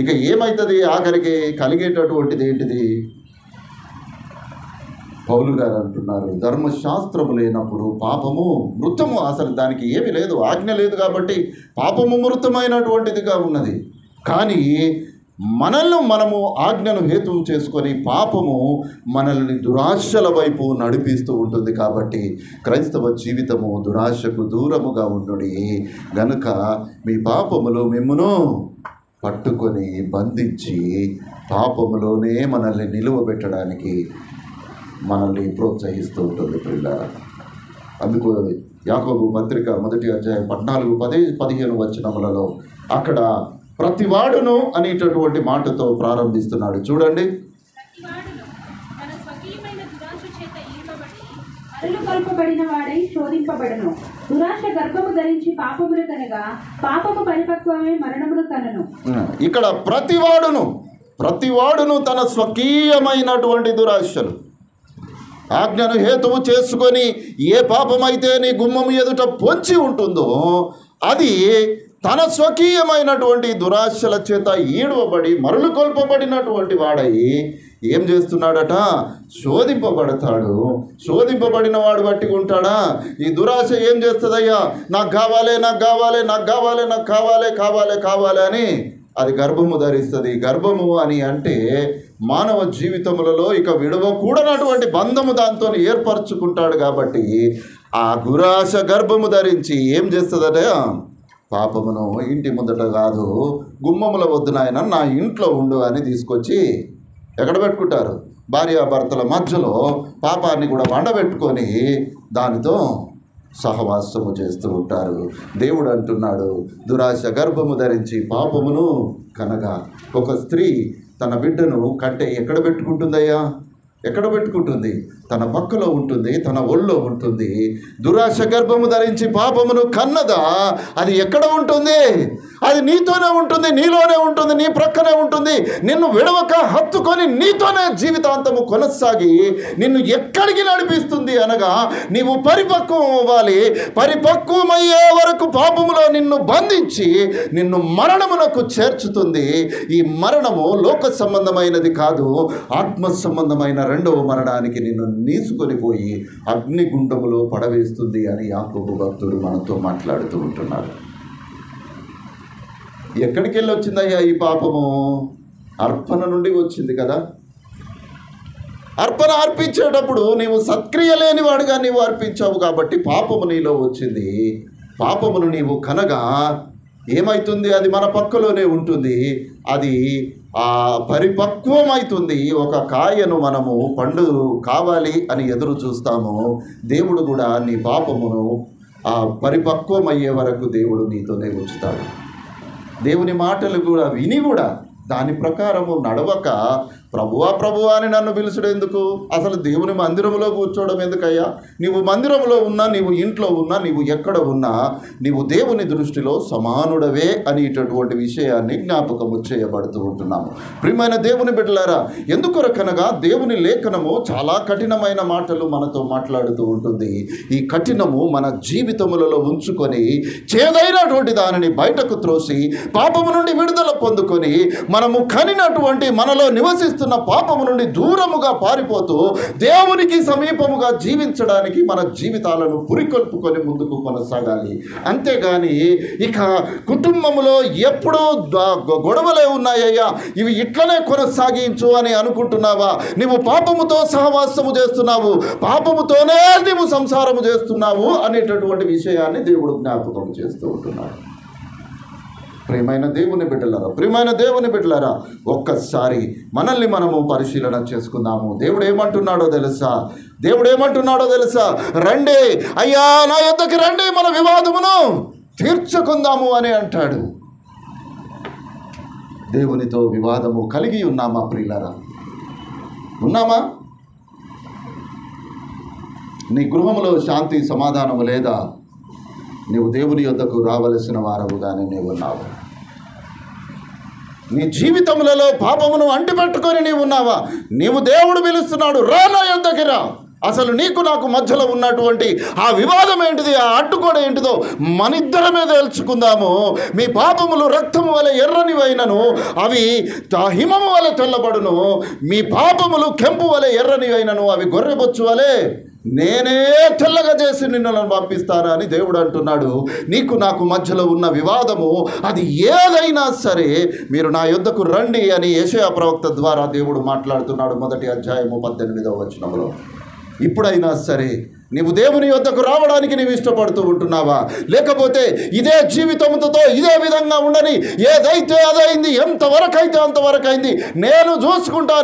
ఇక ఏమవుతుంది? ఆఖరికి కలిగేటటువంటిది ఏంటిది? పౌలు గారు అంటున్నారు, ధర్మశాస్త్రము లేనప్పుడు పాపము మృతము. అసలు దానికి ఏమీ లేదు, ఆజ్ఞ లేదు కాబట్టి పాపము మృతమైనటువంటిదిగా ఉన్నది. కానీ మనము ఆజ్ఞను హేతువు చేసుకొని పాపము మనల్ని దురాశల వైపు నడిపిస్తూ ఉంటుంది. కాబట్టి క్రైస్తవ జీవితము దురాశకు దూరముగా ఉండుడి, గనుక మీ పాపములు మిమ్మును పట్టుకొని బంధించి పాపములోనే మనల్ని నిలువబెట్టడానికి మనల్ని ప్రోత్సహిస్తూ ఉంటుంది పిల్లల. అందుకు యాకోబు పత్రిక 1వ అధ్యాయం 14-15 వచనములలో అక్కడ ప్రతివాడును అనేటటువంటి మాటతో ప్రారంభిస్తున్నాడు. చూడండి, కల్పబడిన వాడై శోధింపబడను. దురాశ గర్భము ధరించి పాపములు కనగా పాపము పరిపక్వమే మరణమును కనను. ఇక్కడ ప్రతివాడును తన స్వకీయమైనటువంటి దురాశలు ఆజ్ఞను హేతువు చేసుకొని ఏ పాపమైతే నీ గుమ్మము ఎదుట పొంచి ఉంటుందో అది తన స్వకీయమైనటువంటి దురాశల చేత ఈడవబడి మరలు కొల్పబడినటువంటి వాడై ఏం చేస్తున్నాడట? శోధింపబడతాడు. శోధింపబడిన వాడు బట్టి ఉంటాడా? ఈ దురాశ ఏం చేస్తుందయ్యా? నాకు కావాలి, నాకు కావాలి, నాకు కావాలి, నాకు కావాలి, కావాలి, కావాలి అని అది గర్భము ధరిస్తుంది. గర్భము అని అంటే మానవ జీవితములలో ఇక విడవకూడనటువంటి బంధము దాంతో ఏర్పరచుకుంటాడు. కాబట్టి ఆ దురాశ గర్భము ధరించి ఏం చేస్తుందట? పాపమును ఇంటి ముందట కాదు, గుమ్మముల వద్దు నాయన, నా ఇంట్లో ఉండు అని తీసుకొచ్చి ఎక్కడ పెట్టుకుంటారు? భార్యాభర్తల మధ్యలో పాపాన్ని కూడా వండబెట్టుకొని దానితో సహవాసము చేస్తూ ఉంటారు. దేవుడు అంటున్నాడు, దురాశ గర్భము ధరించి పాపమును కనగా. ఒక స్త్రీ తన బిడ్డను కంటే ఎక్కడ పెట్టుకుంటుందయ్యా? ఎక్కడ పెట్టుకుంటుంది? తన పక్కలో ఉంటుంది, తన ఒళ్ళో ఉంటుంది. దురాశ గర్భము ధరించి పాపమును కన్నదా, అది ఎక్కడ ఉంటుంది? అది నీతోనే ఉంటుంది, నీలోనే ఉంటుంది, నీ ప్రక్కనే ఉంటుంది. నిన్ను విడవక హత్తుకొని నీతోనే జీవితాంతము కొనసాగి నిన్ను ఎక్కడికి నడిపిస్తుంది అనగా, నీవు పరిపక్వం అవ్వాలి. పరిపక్వమయ్యే వరకు పాపములో నిన్ను బంధించి నిన్ను మరణమునకు చేర్చుతుంది. ఈ మరణము లోక సంబంధమైనది కాదు, ఆత్మ సంబంధమైన రెండవ మరణానికి నిన్ను నీసుకొని పోయి అగ్నిగుండములో పడవేస్తుంది అని యాకోబు భక్తుడు మనతో మాట్లాడుతూ ఉంటున్నారు. ఎక్కడికి వెళ్ళి వచ్చిందయ్యా ఈ పాపము? అర్పణ నుండి వచ్చింది కదా. అర్పణ అర్పించేటప్పుడు నీవు సత్క్రియ లేని వాడుగా నీవు అర్పించావు కాబట్టి పాపము నీలో వచ్చింది. పాపమును నీవు కనగా ఏమవుతుంది? అది మన పక్కలోనే ఉంటుంది. అది పరిపక్వమవుతుంది. ఒక కాయను మనము పండు కావాలి అని ఎదురు చూస్తాము. దేవుడు కూడా నీ పాపమును పరిపక్వమయ్యే వరకు దేవుడు నీతోనే ఉంచుతాడు. దేవుని మాటలు కూడా విని కూడా దాని ప్రకారము నడవక ప్రభువా అని నన్ను పిలుచుడు ఎందుకు? అసలు దేవుని మందిరంలో కూర్చోవడం ఎందుకయ్యా? నీవు మందిరంలో ఉన్నా, నీవు ఇంట్లో ఉన్నా, నీవు ఎక్కడ ఉన్నా నీవు దేవుని దృష్టిలో సమానుడవే అనేటటువంటి విషయాన్ని జ్ఞాపకము చేయబడుతూ ఉంటున్నాము. ప్రియమైన దేవుని బిడ్డలారా, ఎందుకొరకనగా దేవుని లేఖనము చాలా కఠినమైన మాటలు మనతో మాట్లాడుతూ ఉంటుంది. ఈ కఠినము మన జీవితములలో ఉంచుకొని చేదైనటువంటి దానిని బయటకు త్రోసి పాపము నుండి విడుదల పొందుకొని మనము కనినటువంటి మనలో నివసిస్తున్న పాపము నుండి దూరముగా పారిపోతూ దేవునికి సమీపముగా జీవించడానికి మన జీవితాలను పురికొల్పుకొని ముందుకు కొనసాగాలి. అంతేగాని ఇక కుటుంబంలో ఎప్పుడూ గొడవలే ఉన్నాయ్యా, ఇవి ఇట్లనే కొనసాగించు అని అనుకుంటున్నావా? నీవు పాపముతో సహవాసము చేస్తున్నావు, పాపముతోనే నీవు సంసారము చేస్తున్నావు అనేటటువంటి విషయాన్ని దేవుడు జ్ఞాపకం చేస్తూ ఉంటున్నాడు. ప్రియమైన దేవుని బిడ్డలారా, ఒక్కసారి మనల్ని మనము పరిశీలన చేసుకుందాము. దేవుడు ఏమంటున్నాడో తెలుసా? రండి అయ్యా, నా యొద్దకి రండి, మన వివాదమును తీర్చుకుందాము అని అంటాడు. దేవునితో వివాదము కలిగి ఉన్నామా ప్రియులారా? ఉన్నామా? నీ గృహములో శాంతి సమాధానము లేదా? నీవు దేవుని యొద్దకు రావలసిన వారవుగానే నీవు ఉన్నావు. నీ జీవితములలో పాపమును అంటిపెట్టుకొని నీవు ఉన్నావా? నీవు దేవుడు పిలుస్తున్నాడు, రా నా యొద్దకి రా, అసలు నీకు నాకు మధ్యలో ఉన్నటువంటి ఆ వివాదం ఏంటిది, ఆ అడ్డుగోడ ఏంటిదో మనిద్దరమే తేల్చుకుందాము. మీ పాపములు రక్తము వలె ఎర్రనివైనను అవి హిమము వలె తెల్లబడును, మీ పాపములు కెంపు వలె ఎర్రనివైనను అవి గొర్రెబొచ్చు వలె నేనే తెల్లగా చేసి నిన్ను పంపిస్తాను అని దేవుడు అంటున్నాడు. నీకు నాకు మధ్యలో ఉన్న వివాదము అది ఏదైనా సరే మీరు నా యొద్దకు రండి అని యెషయా ప్రవక్త ద్వారా దేవుడు మాట్లాడుతున్నాడు. 1వ అధ్యాయము 18వ వచనంలో. ఇప్పుడైనా సరే నీవు దేవుని యొద్దకు రావడానికి నీవు ఇష్టపడుతూ ఉంటున్నావా, లేకపోతే ఇదే జీవితంతో ఇదే విధంగా ఉండని ఏదైతే అదైంది, ఎంతవరకు అయితే అంతవరకు అయింది, నేను చూసుకుంటా,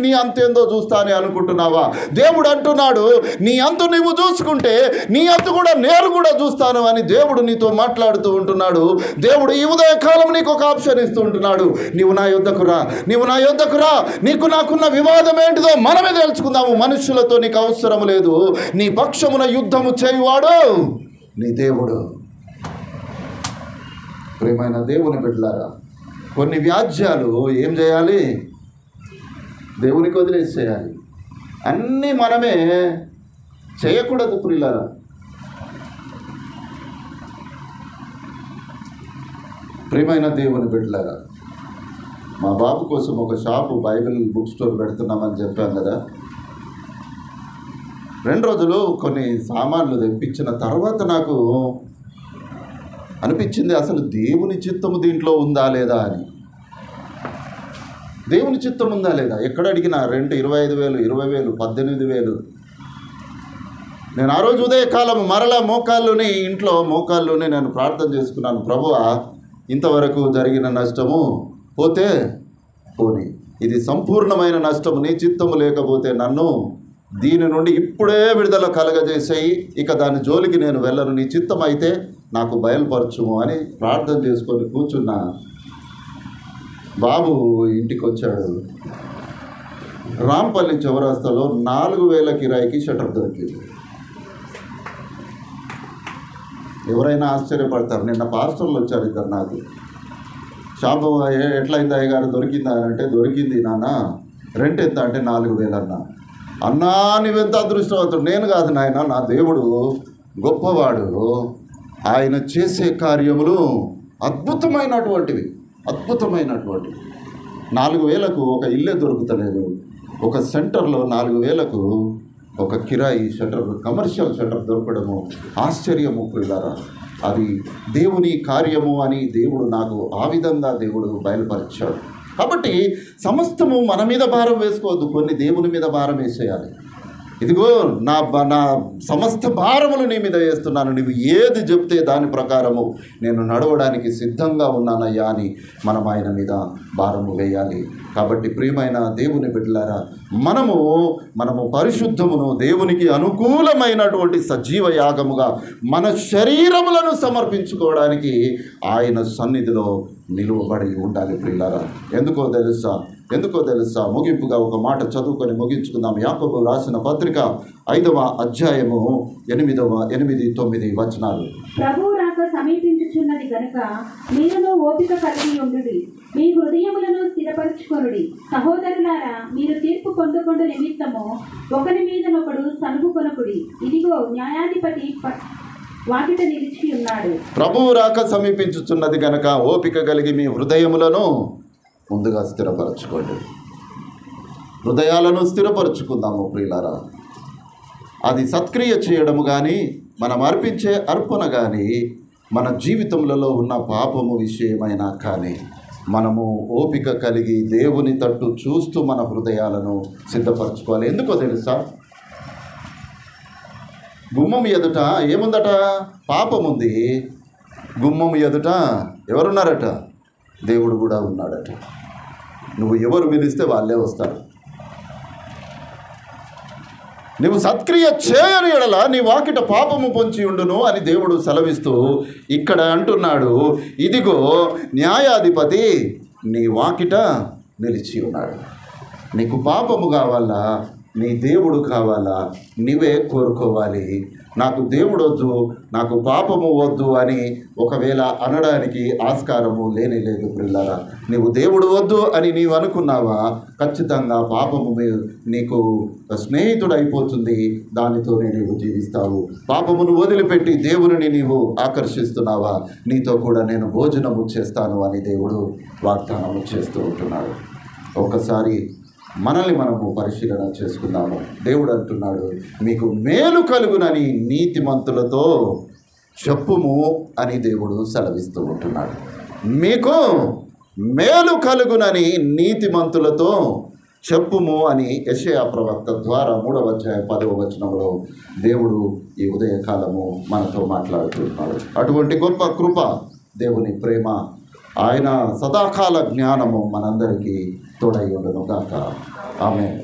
నీ అంతేందో చూస్తా అని అనుకుంటున్నావా? దేవుడు అంటున్నాడు, నీ అంతు నీవు చూసుకుంటే నీ అంతు కూడా నేను కూడా చూస్తాను అని దేవుడు నీతో మాట్లాడుతూ ఉంటున్నాడు. దేవుడు ఈ ఉదయకాలం నీకు ఒక ఆప్షన్ ఇస్తూ ఉంటున్నాడు. నీవు నా యొద్దకు రా, నీవు నా యొద్దకు రా, నీకు నాకున్న వివాదం ఏంటిదో మనమే తెలుసుకుందాము. మనుషులతో నీకు అవసరం లేదు. నీ పక్షమున యుద్ధము చేయువాడు నీ దేవుడు. ప్రియమైన దేవుని బిడ్డలారా, కొన్ని వ్యాజ్యాలు ఏం చేయాలి? దేవునికి వదిలేసేయాలి. అన్నీ మనమే చేయకూడదు ప్రియులారా. ప్రియమైన దేవుని బిడ్డలారా, మా బాబు కోసం ఒక షాపు బైబిల్ బుక్ స్టోర్ పెడుతున్నామని చెప్పాం కదా. 2 రోజులు కొన్ని సామాన్లు తెప్పించిన తర్వాత నాకు అనిపించింది, అసలు దేవుని చిత్తము దీంట్లో ఉందా లేదా అని. దేవుని చిత్తం ఉందా లేదా? ఎక్కడ అడిగినా రెంట్ 25,000, 20,000, 18,000. నేను ఆ రోజు ఉదయకాలం మరలా మోకాల్లోనే నేను ప్రార్థన చేసుకున్నాను. ప్రభువా, ఇంతవరకు జరిగిన నష్టము పోతే పోని, ఇది సంపూర్ణమైన నష్టము, నీ చిత్తము లేకపోతే నన్ను దీని నుండి ఇప్పుడే విడుదల కలగజేసేయి, ఇక దాని జోలికి నేను వెళ్ళను, నీ చిత్తం అయితే నాకు బయలుపరచుము అని ప్రార్థన చేసుకొని కూర్చున్నా. బాబు ఇంటికి వచ్చాడు. రాంపల్లి చౌరస్తాలో 4,000 కిరాయికి షట్టర్ దొరికింది. ఎవరైనా ఆశ్చర్యపడతారు. నిన్న పాస్టర్లు వచ్చారు ఇద్దరు నాకు. షాపు ఎట్లయింది అయ్యగారు, దొరికిందా అని అంటే, దొరికింది నాన్న, రెంట్ ఎంత అంటే 4,000 అన్నా. అన్నా నువ్వెంత అదృష్టవంతుడు. నేను కాదు నాయన, నా దేవుడు గొప్పవాడు, ఆయన చేసే కార్యములు అద్భుతమైనటువంటివి. 4,000కు ఒక ఇల్లే దొరుకుతలేదు. ఒక సెంటర్లో 4,000కు ఒక కిరాయి షట్టర్, కమర్షియల్ షట్టర్ దొరకడము ఆశ్చర్యము ప్రియులారా. అది దేవుని కార్యము అని దేవుడు నాకు ఆ విధంగా దేవుడు బయలుపరిచాడు. కాబట్టి సమస్తము మన మీద భారం వేసుకోవద్దు, కొన్ని దేవుని మీద భారం వేసేయాలి. ఇదిగో నా సమస్త భారములు నీ మీద వేస్తున్నాను, నువ్వు ఏది చెప్తే దాని ప్రకారము నేను నడవడానికి సిద్ధంగా ఉన్నానయ్యా అని మనం ఆయన మీద భారము వేయాలి. కాబట్టి ప్రియమైన దేవుని బిడ్డలారా, మనము పరిశుద్ధమును దేవునికి అనుకూలమైనటువంటి సజీవ యాగముగా మన శరీరములను సమర్పించుకోవడానికి ఆయన సన్నిధిలో నిలువబడి ఉండాలి ప్రియులారా. ఎందుకో తెలుసా ముగింపుగా ఒక మాట చదువుకొని ముగించుకుందాం. యాకోబు రాసిన పత్రిక 5వ అధ్యాయము 8, 9 వచనాలు. ప్రభువు రాక సమీపించుచున్నది గనుక మీరును ఓపిక కలిగి ఉండుడి, మీ హృదయములను స్థిరపరచుకొనుడి. సహోదరులారా, మీరు తీర్పు పొందుకొను నిమిత్తము ఒకరి మీదనొకడు సనుగుకొనకుడి. ఇదిగో న్యాయాధిపతి వాకిట నిలిచి ఉన్నాడు. ప్రభువు రాక సమీపించుచున్నది గనక ఓపిక కలిగి మీ హృదయములను ముందుగా స్థిరపరచుకోండి. హృదయాలను స్థిరపరచుకుందాము ప్రియులారా. అది సత్క్రియ చేయడము కానీ, మనం అర్పించే అర్పణ కానీ, మన జీవితంలో ఉన్న పాపము విషయమైనా కానీ మనము ఓపిక కలిగి దేవుని తట్టు చూస్తూ మన హృదయాలను సిద్ధపరచుకోవాలి. ఎందుకో తెలుసా? గుమ్మం ఎదుట ఏముందట? పాపముంది. గుమ్మం ఎదుట ఎవరున్నారట? దేవుడు కూడా ఉన్నాడట. నువ్వు ఎవరు పిలిస్తే వాళ్ళే వస్తారు. నువ్వు సత్క్రియ చేయని ఎడల నీ వాకిట పాపము పొంచి ఉండును అని దేవుడు సెలవిస్తూ ఇక్కడ అంటున్నాడు, ఇదిగో న్యాయాధిపతి నీ వాకిట నిలిచి ఉన్నాడు. నీకు పాపము కావాలా, నీ దేవుడు కావాలా, నీవే కోరుకోవాలి. నాకు దేవుడు వద్దు, నాకు పాపము వద్దు అని ఒకవేళ అనడానికి ఆస్కారము లేనే లేదు ప్రియులారా. నీవు దేవుడు వద్దు అని నీవు అనుకున్నావా, ఖచ్చితంగా పాపము నీకు స్నేహితుడైపోతుంది, దానితోనే నీవు జీవిస్తావు. పాపమును వదిలిపెట్టి దేవుని నీవు ఆకర్షిస్తున్నావా, నీతో కూడా నేను భోజనము చేస్తాను అని దేవుడు వాగ్దానము చేస్తూ ఉంటున్నాడు. ఒకసారి మనల్ని మనము పరిశీలన చేసుకుందాము. దేవుడు అంటున్నాడు, మీకు మేలు కలుగునని నీతిమంతులతో చెప్పుము అని దేవుడు సెలవిస్తూ ఉంటున్నాడు. మీకు మేలు కలుగునని నీతిమంతులతో చెప్పుము అని యెషయా ప్రవక్త ద్వారా 3వ అధ్యాయం 10వ వచనంలో దేవుడు ఈ ఉదయకాలము మనతో మాట్లాడుతున్నాడు. అటువంటి గొప్ప కృప, దేవుని ప్రేమ, ఆయన సదాకాల జ్ఞానము మనందరికీ తోడై ఉండును గాక. ఆమేన్.